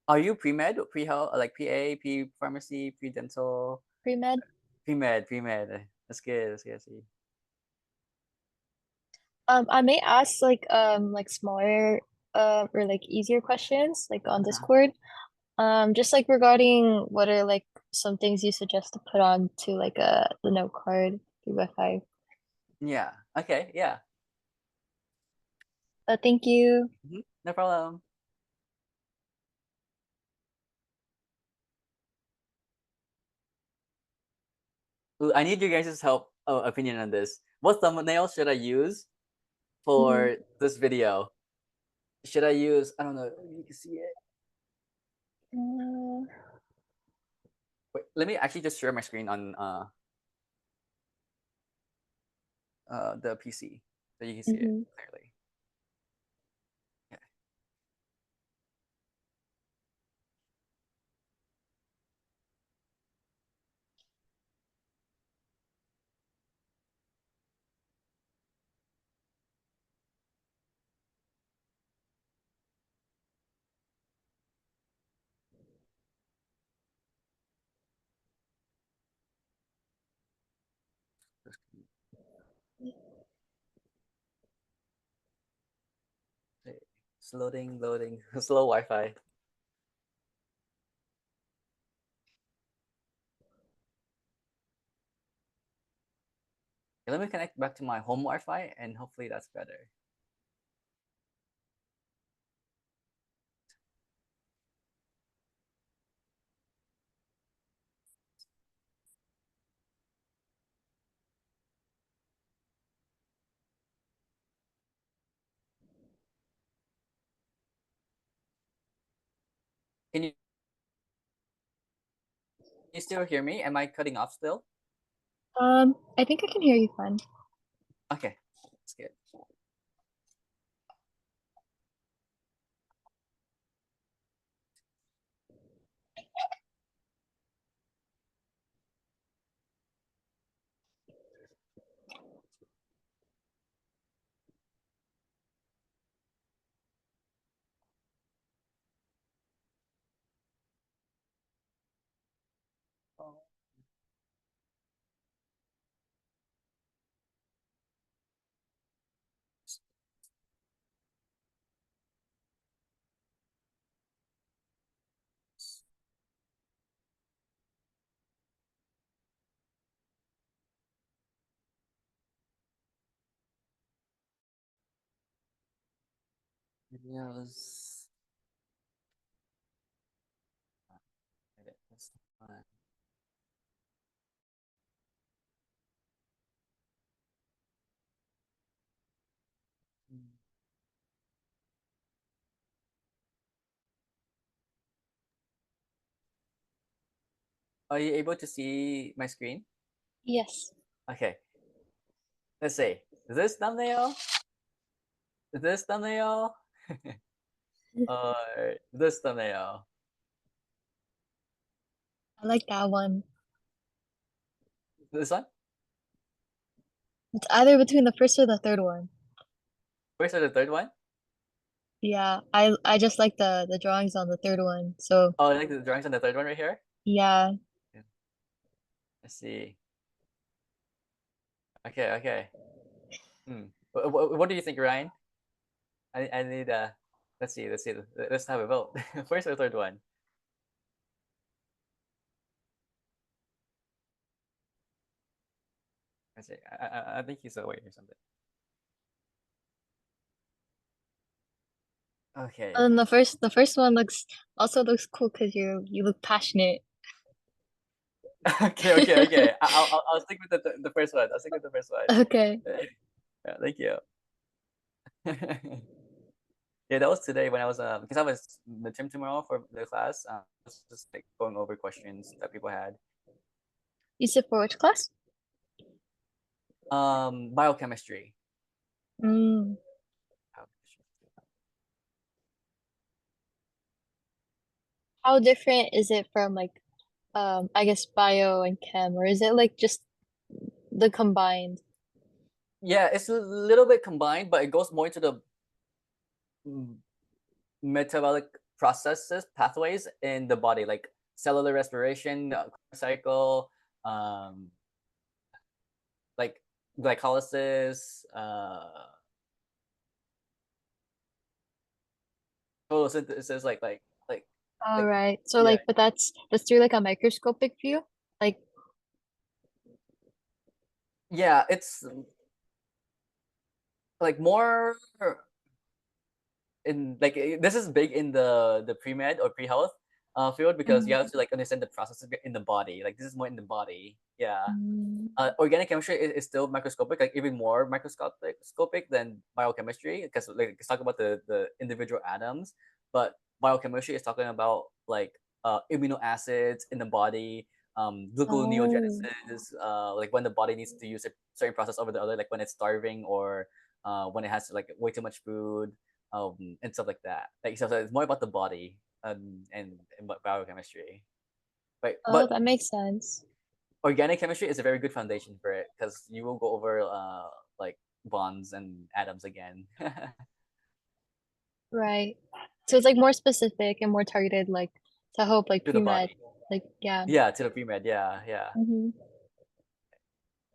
Are you pre-med, pre-health, like PA, pre-pharmacy, pre-dental, Pre-med? pre-med, pre-med? That's good. That's good. I see. I may ask like smaller or like easier questions like on Uh-huh. Discord. Just like regarding what are like some things you suggest to put on to like the note card 3 by 5. Yeah. Okay. Yeah. Thank you. No problem. Ooh, I need you guys' help opinion on this. What thumbnail should I use Mm-hmm. for this video? Should I use? I don't know. You can see it. Wait, let me actually just share my screen on the PC so you can see it Mm-hmm. clearly. Okay. It's loading, loading. Slow Wi-Fi. Okay, let me connect back to my home Wi-Fi and hopefully that's better. Can you you still hear me? Am I cutting off still? I think I can hear you fine. Okay, that's good. Videos. Edit this one. Are you able to see my screen? Yes. Okay, let's say this thumbnail, this thumbnail, or this thumbnail. I like that one. This one? It's either between the first or the third one. First or the third one? Yeah, I just like the drawings on the third one. So Oh, I like the drawings on the third one right here. yeah, Yeah, let's see. Okay, okay. What do you think, Ryan? I need let's see, let's have a vote. First or third one? Let's see. I think he's away or something. Okay. and the first one looks cool because you look passionate. Okay, okay, okay. I'll stick with the first one. I'll stick with the first one. Okay. Yeah, thank you. Yeah, that was today when I was because I was in the gym tomorrow for the class. I was just like going over questions that people had. You said for which class? Biochemistry. Mm. How different is it from like I guess bio and chem, or is it like just the combined? Yeah, it's a little bit combined, but it goes more into the mm, metabolic processes, pathways in the body, like cellular respiration, cycle, um, like glycolysis, photosynthesis, like All like right. So yeah, like, but that's through like a microscopic view. Like, yeah. It's like more in like this is big in the pre-med or pre-health field because you have mm, to like understand the processes in the body. Like this is more in the body. Yeah. mm, Organic chemistry is still microscopic, like even more microscopic than biochemistry, because like it's talking about the individual atoms, but biochemistry is talking about like amino acids in the body, oh, gluconeogenesis, like when the body needs to use a certain process over the other, like when it's starving or when it has like way too much food, and stuff like that. Like so it's more about the body and biochemistry. oh, But that makes sense. organic chemistry is a very good foundation for it because you will go over like bonds and atoms again. Right. So it's like more specific and more targeted, like to help like To the pre-med. body. Like, yeah. Yeah, to the pre-med. Yeah, yeah. Mm-hmm.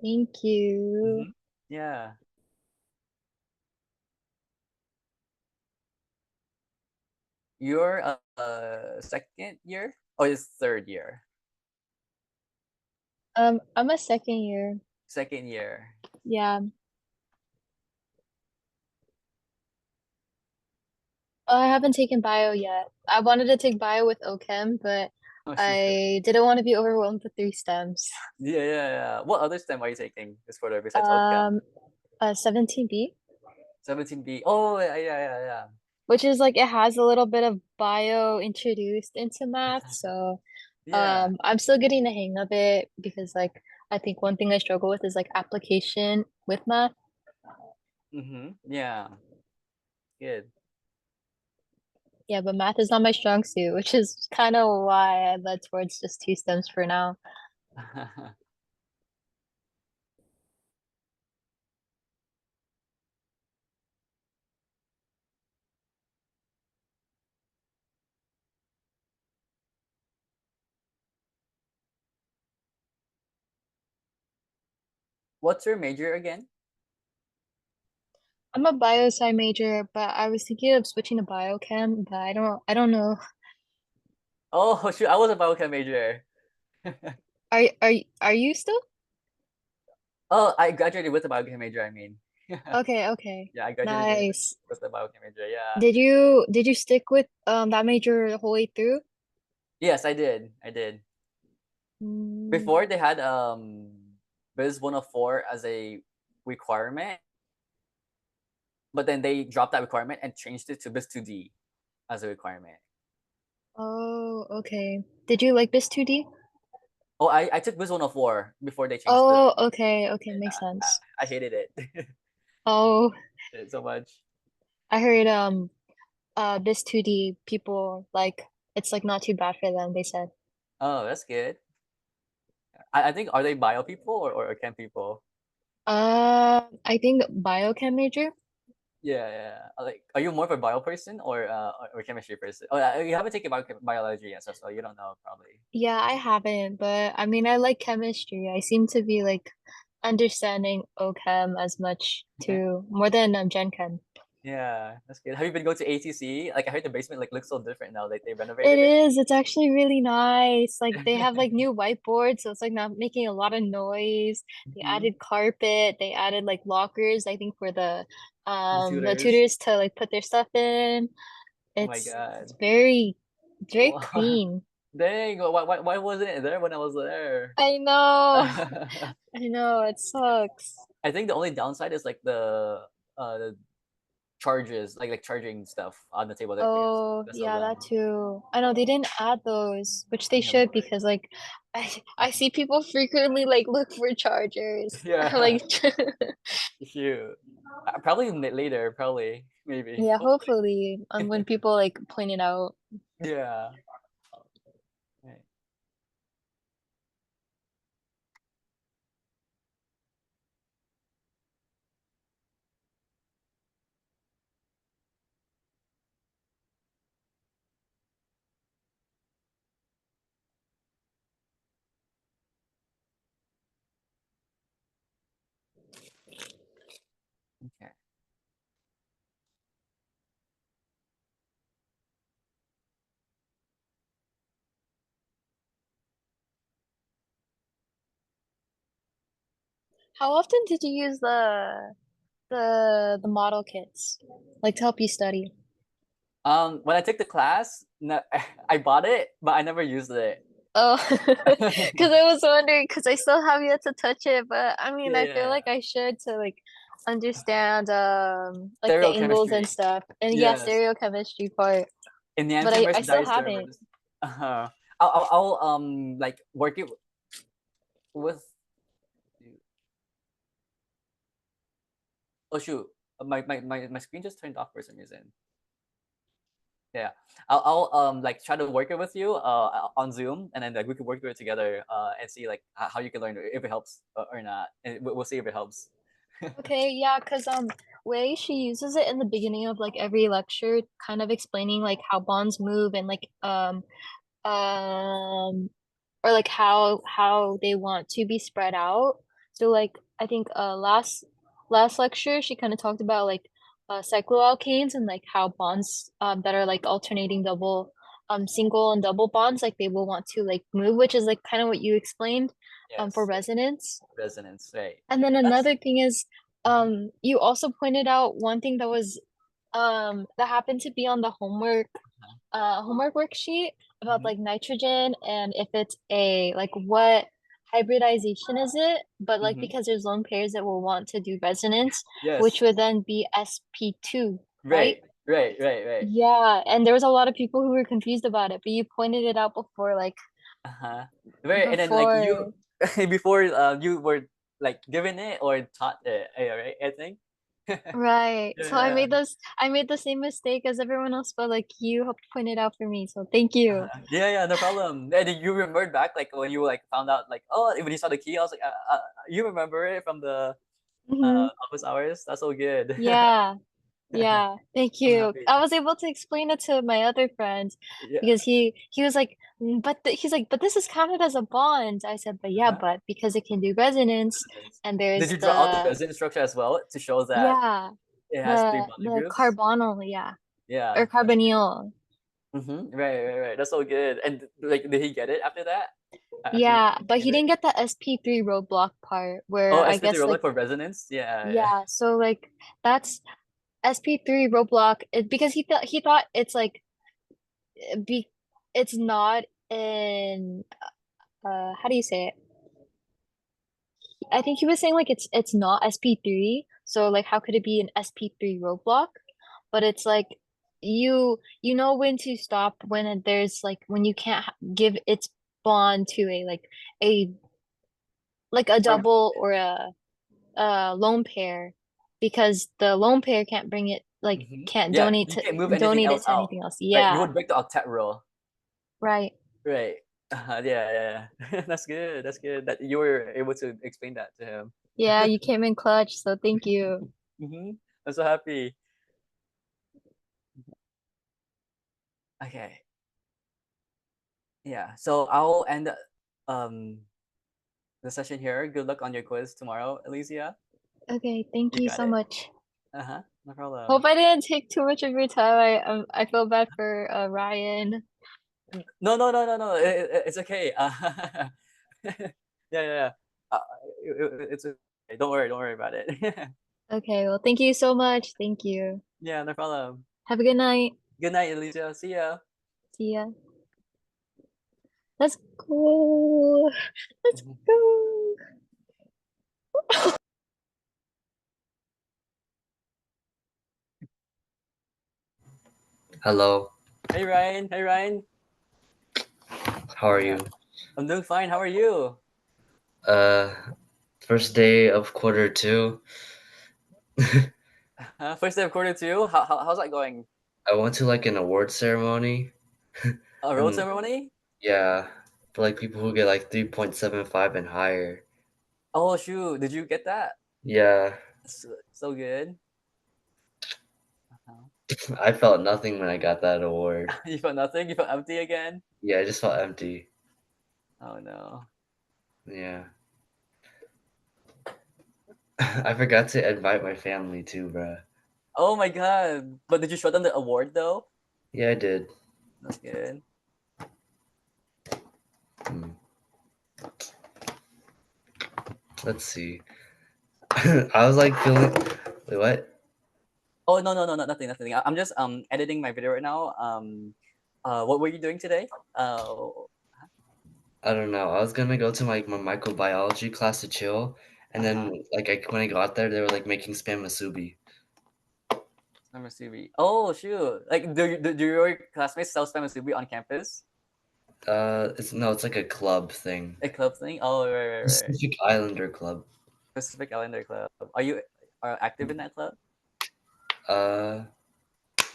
Thank you. Yeah. You're second year or is third year? I'm a second year. Second year. Yeah. I haven't taken bio yet. I wanted to take bio with OChem, but Oh, really? I didn't want to be overwhelmed with three stems. Yeah, yeah, yeah. What other STEM are you taking this quarter besides OChem? Um, 17B, 17B. Oh, yeah, yeah, yeah, yeah. which is like it has a little bit of bio introduced into math, so Yeah. I'm still getting the hang of it because like I think one thing I struggle with is like application with math. Yeah. Good. Yeah, but math is not my strong suit, which is kind of why I led towards just two stems for now. What's your major again? I'm a biosci major, but I was thinking of switching to biochem, but I don't know. Oh shoot, I was a biochem major. Are you still? Oh, I graduated with a biochem major, I mean. Okay, okay. Yeah, I graduated university Nice. with a biochem major. Yeah. Did you stick with that major the whole way through? Yes, I did. I did. Mm, Before they had Biz 104 as a requirement, but then they dropped that requirement and changed it to Biz 2D as a requirement. oh, okay. Did you like this 2D? Oh, I took Biz 104 before they changed it. Oh, okay, okay, makes I, sense. I hated it. Oh, Hated it so much. I heard this 2D people like it's like not too bad for them, they said. Oh, that's good. I think are they bio people or chem people? I think biochem major. Yeah, yeah. Like, are you more of a bio person or chemistry person? Oh, you haven't taken biology yet, so you don't know probably. Yeah, I haven't, but I mean, I like chemistry. I seem to be like understanding OChem as much too, more than Gen Chem. Yeah, that's good. Have you been going to ATC? Like, I heard the basement like looks so different now. Like they It renovated it. is. It's actually really nice. Like they have like new whiteboards, so it's like not making a lot of noise. They Hmm. added carpet. They added like lockers, I think for The the tutors. tutors to like put their stuff in. Oh my It's god. very Wow. clean. Dang. Why wasn't it there when I was there? I know. I I know. It sucks. think the only downside is like the charges, like charging stuff on the table. Because Oh, that's so yeah, that dumb. too. I know they didn't add those, which they Yeah, should because like I see people frequently like look for chargers. yeah. Like Shoot. Probably later. Probably maybe. yeah, Hopefully. hopefully when people like point it out. Yeah. Right. Okay. How often did you use the model kits like to help you study? When I took the class, no, I bought it, but I never used it. Oh, because I was wondering, because I still have yet to touch it, but I mean, I feel Yeah. like I should to like understand like the angles and Stereochemistry. stuff, and yeah, Yes. stereochemistry part. But Enantiomers, I still haven't. diastereomers. Uh-huh. I'll like work it with. Oh shoot, my screen just turned off for some reason. Yeah, I'll like try to work it with you on Zoom, and then like we could work through it together and see like how you can learn if it helps or not, and we'll see if it helps. Okay, yeah, because way she uses it in the beginning of like every lecture, kind of explaining like how bonds move and like um or like how they want to be spread out. So like I think last lecture she kind of talked about like cycloalkanes and like how bonds that are like alternating double single and double bonds like they will want to like move, which is like kind of what you explained for Yes, resonance. resonance, right? And then That's another thing is uh-huh. you also pointed out one thing that was that happened to be on the homework worksheet about Hmm. like nitrogen and if it's a like what hybridization is it? But like Hmm. because there's lone pairs that will want to do resonance, which Yes, would then be sp2, right? right. Yeah, and there was a lot of people who were confused about it, but you pointed it out before, like Uh-huh. Where and then like you before. before you were like given it or taught it, right? I think. Right. So Yeah. I made the same mistake as everyone else, but like you helped point it out for me. So thank you. Yeah, yeah, no problem. And then you remembered back like when you like found out like oh when you saw the key, I was like you remember it from the Hmm. office hours? That's so good. Yeah. Yeah, thank I'm you. happy. I was able to explain it to my other friend Yeah. because he was like, he's like, but this is counted as a bond. I said, but yeah, Uh-huh. but because it can do resonance and Did there's you draw out the the resin structure as well to show that yeah, it has three bonding the groups? carbonyl, yeah, or Yeah, that's good. carbonyl. Right, right, right. That's so good. And like, did he get it after that? After you Yeah, but explained he it? didn't get the SP3 roadblock part where Oh, I SP3 guess like roller for resonance? Yeah, yeah. yeah, so like that's SP3 roadblock because he thought it's like be it's not in how do you say it? I think he was saying like it's not SP3, so like how could it be an SP3 roadblock? But it's like you know when to stop when there's like when you can't give its bond to a like a Or, double or a lone pair because the lone pair can't bring it like can't yeah, you can't move anything donate it else to out. anything else. Right, you Yeah, would break the octet rule. right. Right. Yeah, yeah. That's good. That's good that you were able to explain that to him. Yeah, you came in clutch, so thank you. I'm so happy. Okay. Yeah. So I'll end um the session here. Good luck on your quiz tomorrow, Alicia. Okay, thank You you got so it. much. No problem. Hope I didn't take too much of your time. I feel bad for Ryan. No, no, no, no, no. It's okay. Yeah, yeah, yeah. It's okay. Don't worry about it. Okay, well, thank you so much. Thank you. Yeah, no problem. Have a good night. Good night, Alicia. See ya. See ya. Let's go. Let's Mhm. go. Hello, Hey Ryan. Hey Ryan. how are Yeah, you? I'm doing fine. How are you? Uh, First day of quarter two. First day of quarter two. How's that going? I went to like an award ceremony, A road and ceremony? yeah, for like people who get like 3.75 and higher. Oh shoot! Did you get that? Yeah, So good. Uh-huh. I felt nothing when I got that award. You felt nothing. You felt empty again. Yeah, I just felt empty. Oh no. Yeah, I forgot to invite my family too, bruh. Oh my god. But did you show them the award though? Yeah, I did. That's good. Hmm. Let's see. I was like feeling. Wait, what? Oh no no no no nothing nothing. I'm just editing my video right now. What were you doing today? I don't know. I was gonna go to my microbiology class to chill, and Uh-huh. then like when I got there, they were like making spam musubi. Spam Musubi. Oh shoot! Like do your classmates sell Spam Musubi on campus? It's no, it's like a club thing. A club thing? Oh right. Pacific Islander Club. Pacific Islander Club. Are you active in that club? Uh,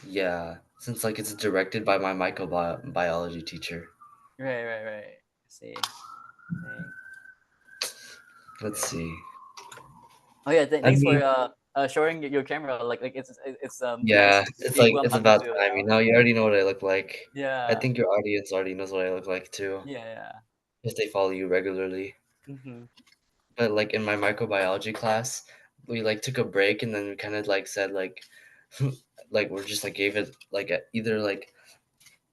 yeah, since like it's directed by my microbiology teacher. Right. I see. Dang. Let's see. Oh yeah, I thanks for mean, showing your camera. Like it's nice yeah, to it's see like who I'm it's talking about to time. You now. know, you already know what I look like. I Yeah. think your audience already knows what I look like too, Yeah. if they follow you regularly. Mm-hmm. But like in my microbiology class, we like took a break and then we kind of like said like, like we're just like gave it like either like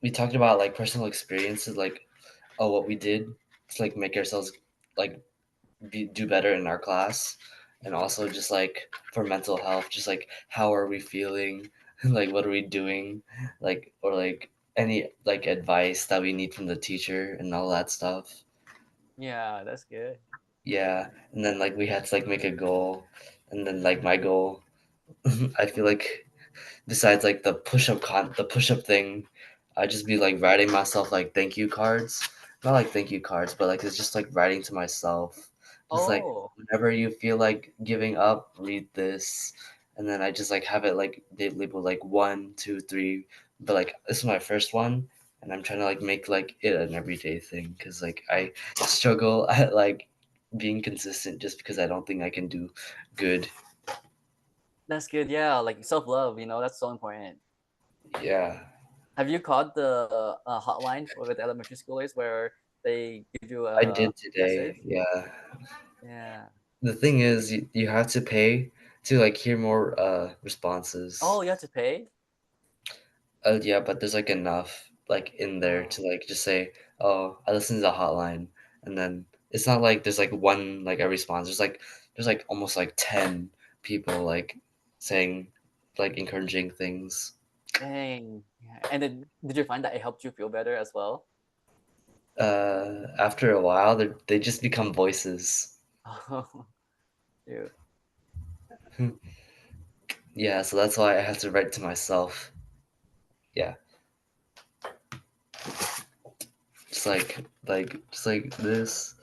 we talked about like personal experiences like oh what we did to like make ourselves like do better in our class and also just like for mental health just like how are we feeling like what are we doing like or like any like advice that we need from the teacher and all that stuff. Yeah, that's good. Yeah, and then like we had to like make a goal and then like my goal I feel like besides like the push-up thing I just be like writing myself like thank you cards not like thank you cards, but like it's just like writing to myself. Just like Oh, whenever you feel like giving up, read this, and then I just like have it like they labeled like 1, 2, 3. But like this is my first one, and I'm trying to like make like it an everyday thing because like I struggle at like being consistent just because I don't think I can do good. that's good. Yeah, like self love. That's so important. Yeah, Have you called the hotline with elementary schoolers where they give you I a did today. message? Yeah. Yeah. The thing is, you have to pay to like hear more responses. Oh, you have to pay? Yeah, but there's like enough like in there Oh, to like just say, "Oh, I listened to the hotline," and then it's not like there's like one like a response. There's like almost like 10 people like saying like encouraging things. dang. Yeah. And then did you find that it helped you feel better as well? After a while, they just become voices. Oh, shoot. Yeah, so that's why I have to write to myself. Yeah, just like this,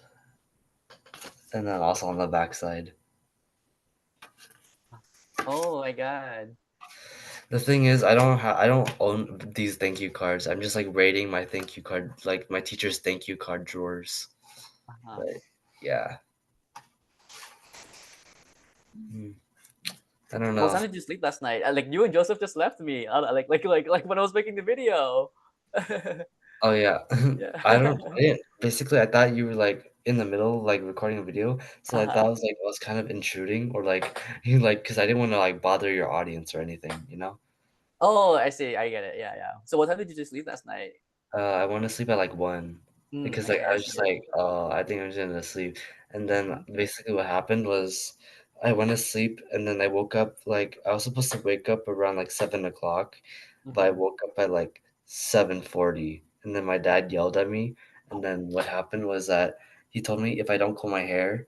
and then also on the backside. Oh my God. The thing is, I don't own these thank you cards. I'm just like rating my thank you card, like my teacher's thank you card drawers. Uh-huh. But yeah, Hmm. I don't What know. time did you sleep last night? Like you and Joseph just left me. Like when I was making the video. Oh yeah, Yeah. I didn't. Basically, I thought you were like in the middle, of, like recording a video. So I thought Uh-huh. I was kind of intruding, or like you like, because I didn't want to like bother your audience or anything. Oh, I see. I get it. Yeah, yeah. So what time did you just sleep last night? I went to sleep at like 1 because like Okay, I I was just see. like, oh, I think I'm just gonna sleep. And then Mhm. basically what happened was I went to sleep and then I woke up like I was supposed to wake up around like 7 o'clock, but I Mhm. woke up at like 7:40 and then my dad yelled at me. And then what happened was that he told me if I don't comb my hair,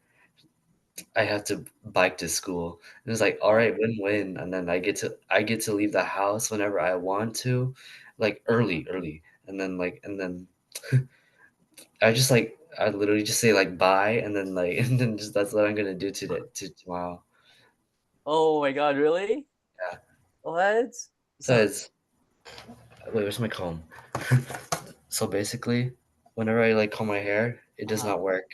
I have to bike to school. And it was like, all right, Oh. win-win. And then I get to leave the house whenever I want to, like Uh-huh. early. And then I literally just say like bye and then like and then just that's what I'm gonna do to tomorrow. Oh my God, really? Yeah. What? So So, it's wait, where's my comb? So basically, whenever I like comb my hair, it does uh-huh. not work.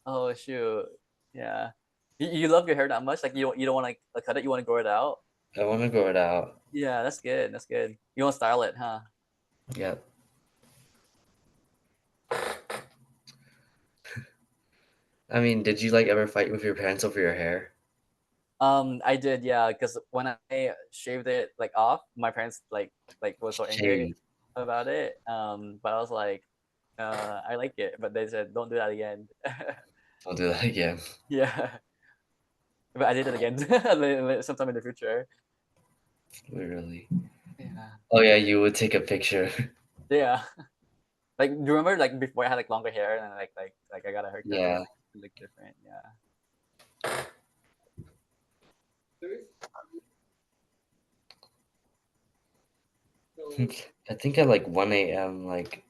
Oh shoot. Yeah. You love your hair that much? Like you don't want to like, cut it, you want to grow it out? I wanna grow it out. Yeah, that's good. That's good. You want to style it, huh? Yep. I mean, did you like ever fight with your parents over your hair? I did, yeah, because when I shaved it like off, my parents like was so angry Shade. about it. But I was like, I like it, but they said don't do that again. Don't do that again. Yeah, but I did it again sometime in the future. Literally. Yeah, Oh yeah, you would take a picture. yeah. Like, do you remember like before I had like longer hair and like I got a haircut, Yeah. it looked different. Yeah. I think at like 1 a.m. like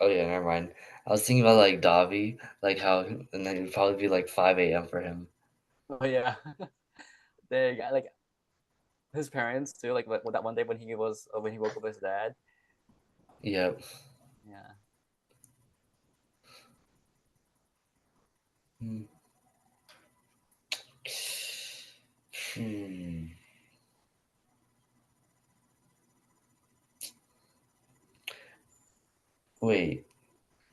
oh yeah, never mind. I was thinking about like Davi, like how and then it'd probably be like 5 a.m. for him. Oh yeah. They got like his parents too. Like that one day when he woke up with his dad. Yep. Yeah. Hmm. Hmm. Wait.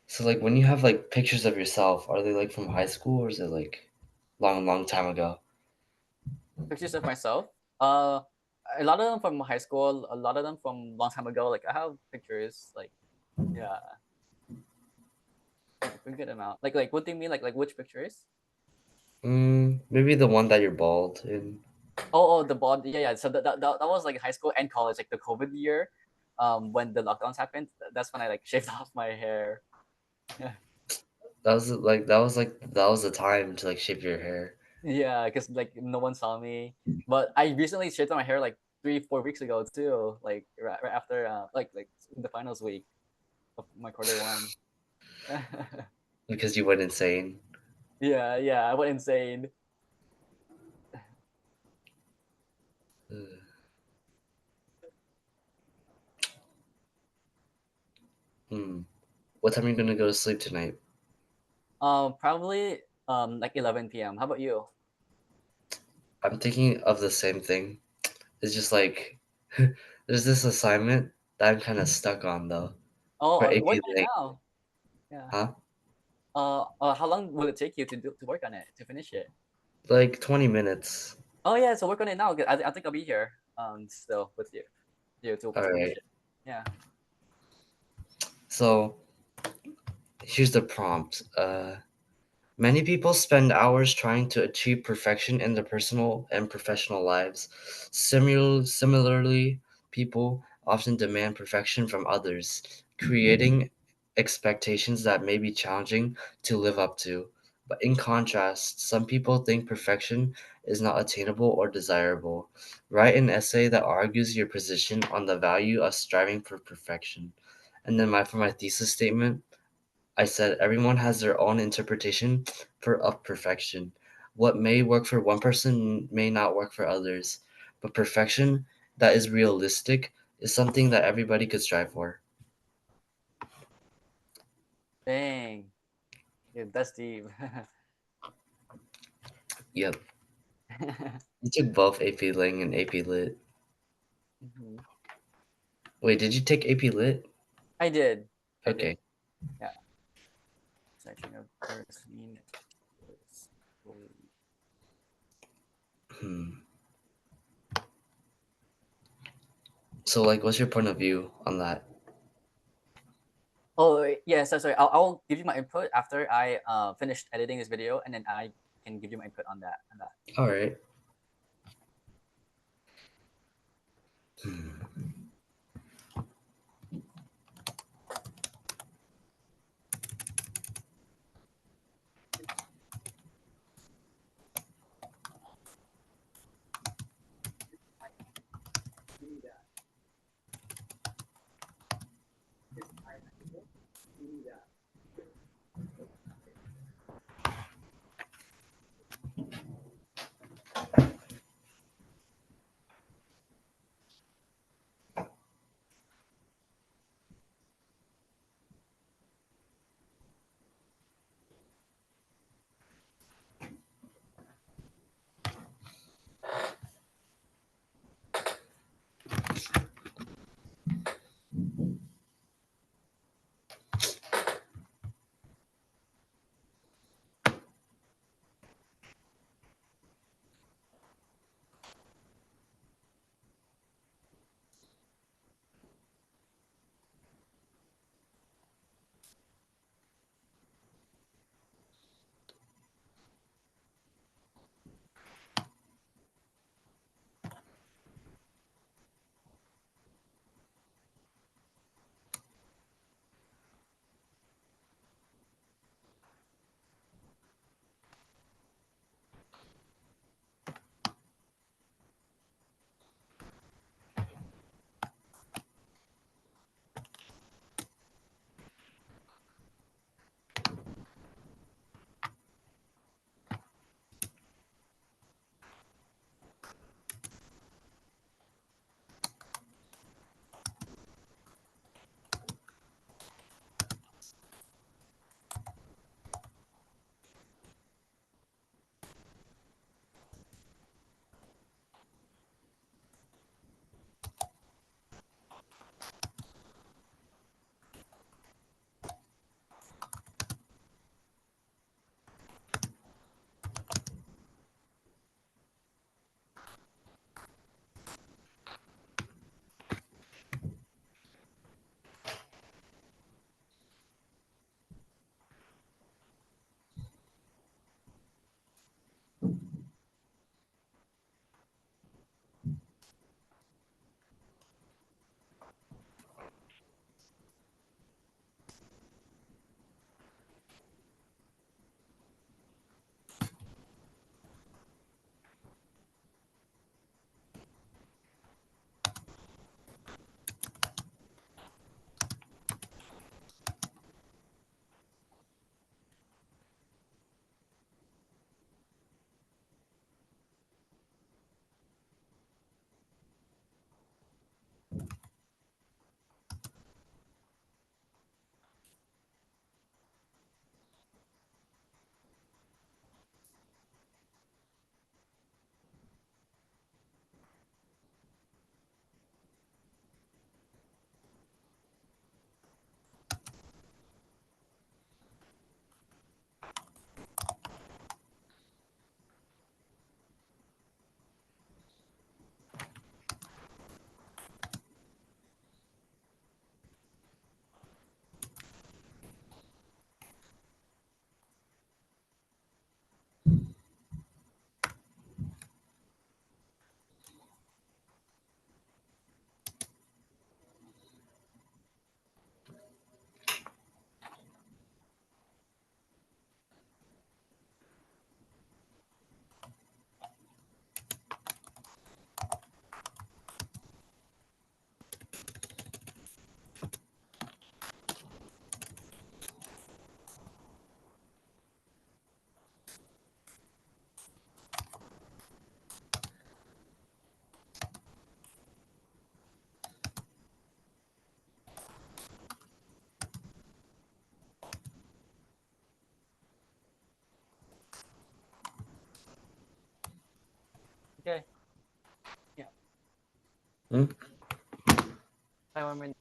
So like when you have like pictures of yourself, are they like from high school or is it like long, long time ago? Pictures of myself. Uh, a lot of them from high school. A lot of them from long time ago. Like I have pictures. Like yeah, like a pretty good amount. Like what do you mean? Like which pictures? Maybe the one that you're bald in. Oh, the bond. Yeah, yeah. So that was like high school and college, like the COVID year, when the lockdowns happened. That's when I like shaved off my hair. Yeah, That was the time to like shape your hair. yeah, because like no one saw me. But I recently shaved my hair like 3, 4 weeks ago too. Like right after like in the finals week. of my quarter one. because you went insane. Yeah, I went insane. Ugh. Hmm. What time are you gonna go to sleep tonight? Probably like 11 p.m. How about you? I'm thinking of the same thing. It's just like there's this assignment that I'm kind of stuck on though Oh, for work AP on it Link. now. Yeah. Huh? How long will it take you to work on it to finish it? Like 20 minutes. Oh yeah, so work on it now. 'Cause I think I'll be here still with you All to finish right. it. Yeah. So here's the prompt. Many people spend hours trying to achieve perfection in their personal and professional lives. Similarly, people often demand perfection from others, creating expectations that may be challenging to live up to. But in contrast, some people think perfection is not attainable or desirable. Write an essay that argues your position on the value of striving for perfection. And then for my thesis statement, I said everyone has their own interpretation of perfection. What may work for one person may not work for others, but perfection that is realistic is something that everybody could strive for. Dang. Yeah, that's deep. Yep. You took both AP Ling and AP Lit. Mhm. Wait, did you take AP Lit? I did. I did. Okay. Yeah. Section of kerosene is fully. Hmm. So, like, what's your point of view on that? Oh yeah, so sorry. I'll give you my input after I finished editing this video, and then I can give you my input on that. All right. Hmm. Okay. Yeah. Hmm? I remember.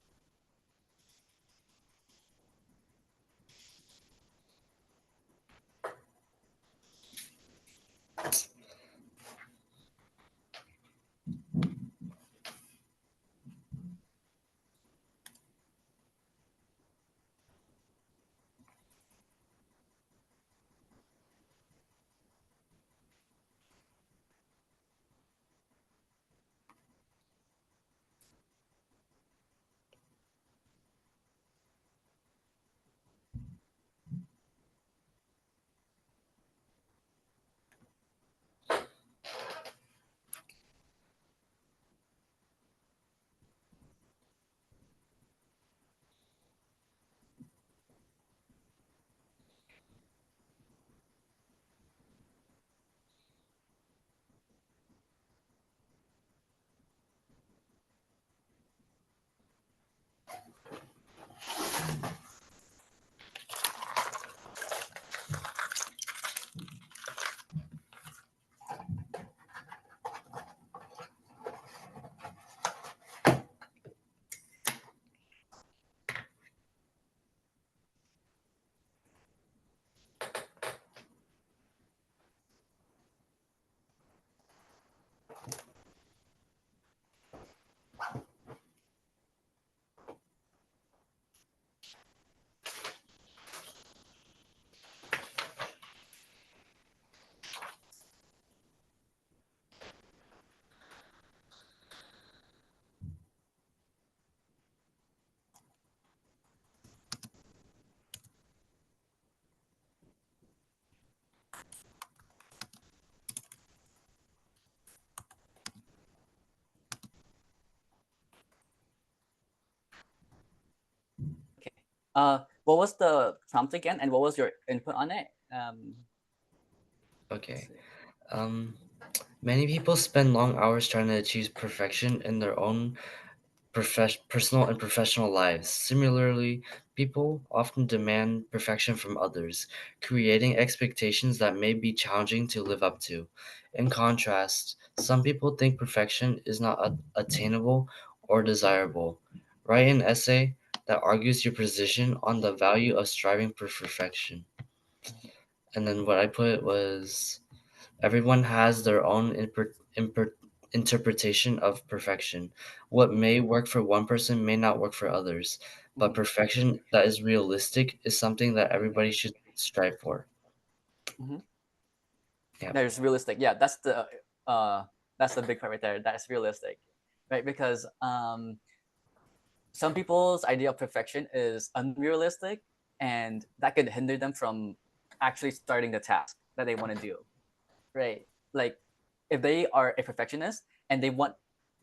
Okay. What was the prompt again, and what was your input on it? Let's Okay. see. Um, Many people spend long hours trying to achieve perfection in their own personal and professional lives. Similarly, people often demand perfection from others, creating expectations that may be challenging to live up to. In contrast, some people think perfection is not attainable or desirable. Write an essay that argues your position on the value of striving for perfection. And then what I put was everyone has their own interpretation of perfection. What may work for one person may not work for others, but Mm-hmm. perfection that is realistic is something that everybody should strive for. Mm-hmm. Yeah. There's realistic. Yeah, that's the big part right there. That's realistic, right? Because some people's idea of perfection is unrealistic, and that could hinder them from actually starting the task that they want to do, right? Like if they are a perfectionist and they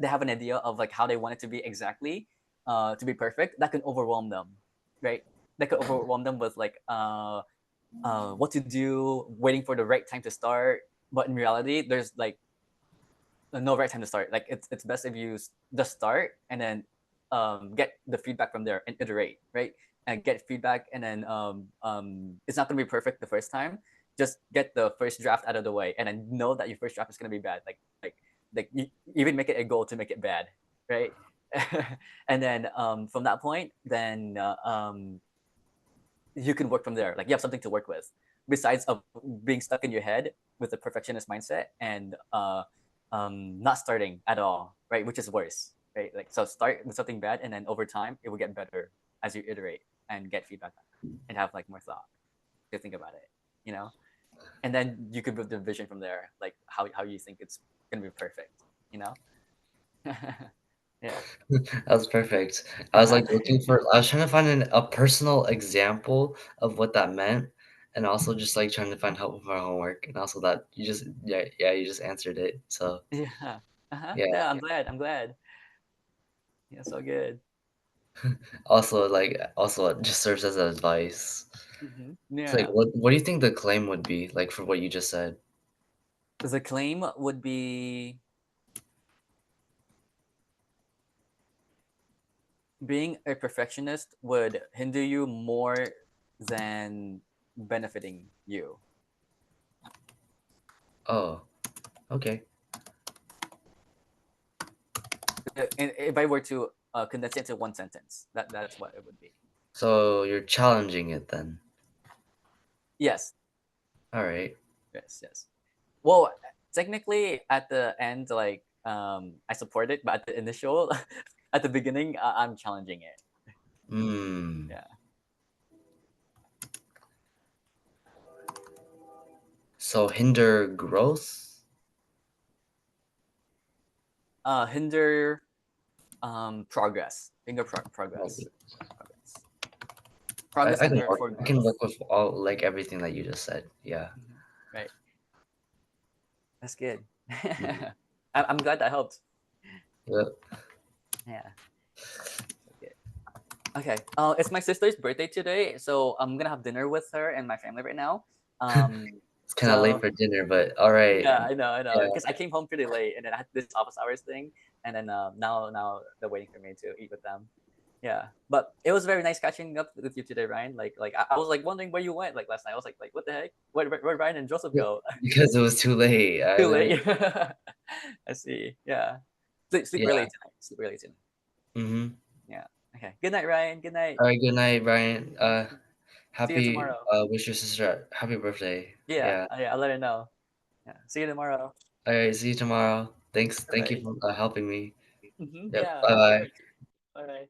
have an idea of like how they want it to be exactly, to be perfect, that can overwhelm them, right? That could overwhelm them with like what to do, waiting for the right time to start. But in reality, there's like no right time to start. Like it's best if you just start and then get the feedback from there and iterate, right? And get feedback, and then it's not gonna be perfect the first time. Just get the first draft out of the way, and then know that your first draft is gonna be bad. Like you even make it a goal to make it bad, right? And then from that point, then you can work from there. Like you have something to work with besides of being stuck in your head with the perfectionist mindset and not starting at all, right? Which is worse, right? Like so, start with something bad, and then over time, it will get better as you iterate and get feedback and have like more thought to think about it, you know. And then you could build the vision from there, like how you think it's gonna be perfect, you know. Yeah. That was perfect. I was like looking for, I was trying to find a personal example of what that meant, and also just like trying to find help with my homework, and also that you just, yeah, you just answered it. So, Yeah. Uh-huh. yeah. Yeah. I'm glad. I'm glad. Yeah. So good. Also, also it just serves as advice. It's like, Yeah. what do you think the claim would be, like, for what you just said? The claim would be being a perfectionist would hinder you more than benefiting you. Oh, okay. if I were to condense it into one sentence, that's what it would be. So you're challenging it then. Yes, All right. yes, yes. Well, technically, at the end, like I support it, but at the initial, at the beginning, I'm challenging it. Hmm. Yeah. So hinder growth. Hinder progress. Hinder Okay. progress. Progress. Progress and therefore I can growth. work with all like everything that you just said. Yeah. Mhm. Right. That's good. Mhm. I'm glad that helped. Yep. Yeah. Okay. Okay. It's my sister's birthday today, so I'm gonna have dinner with her and my family right now. Um, It's kind of late so for dinner, but all right. yeah, I know, Yeah. because I came home pretty late, and then I had this office hours thing, and then now they're waiting for me to eat with them. Yeah, but it was very nice catching up with you today, Ryan. I was like wondering where you went like last night. I was like what the heck? Where Ryan and Joseph Yeah, go? because it was too late. I Too went. late. I see. Yeah. Sleep early Yeah. tonight. Sleep early tonight. Mm-hmm. Yeah. Okay. Good night, Ryan. Good night. All right. Good night, Brian. See you Happy. tomorrow. Wish your sister happy birthday. Yeah. Yeah. Yeah. I'll let her know. Yeah. See you tomorrow. All right. See you tomorrow. Thanks. All Thank you right. for helping me. Yep. Yeah. Bye Of bye. course. All right.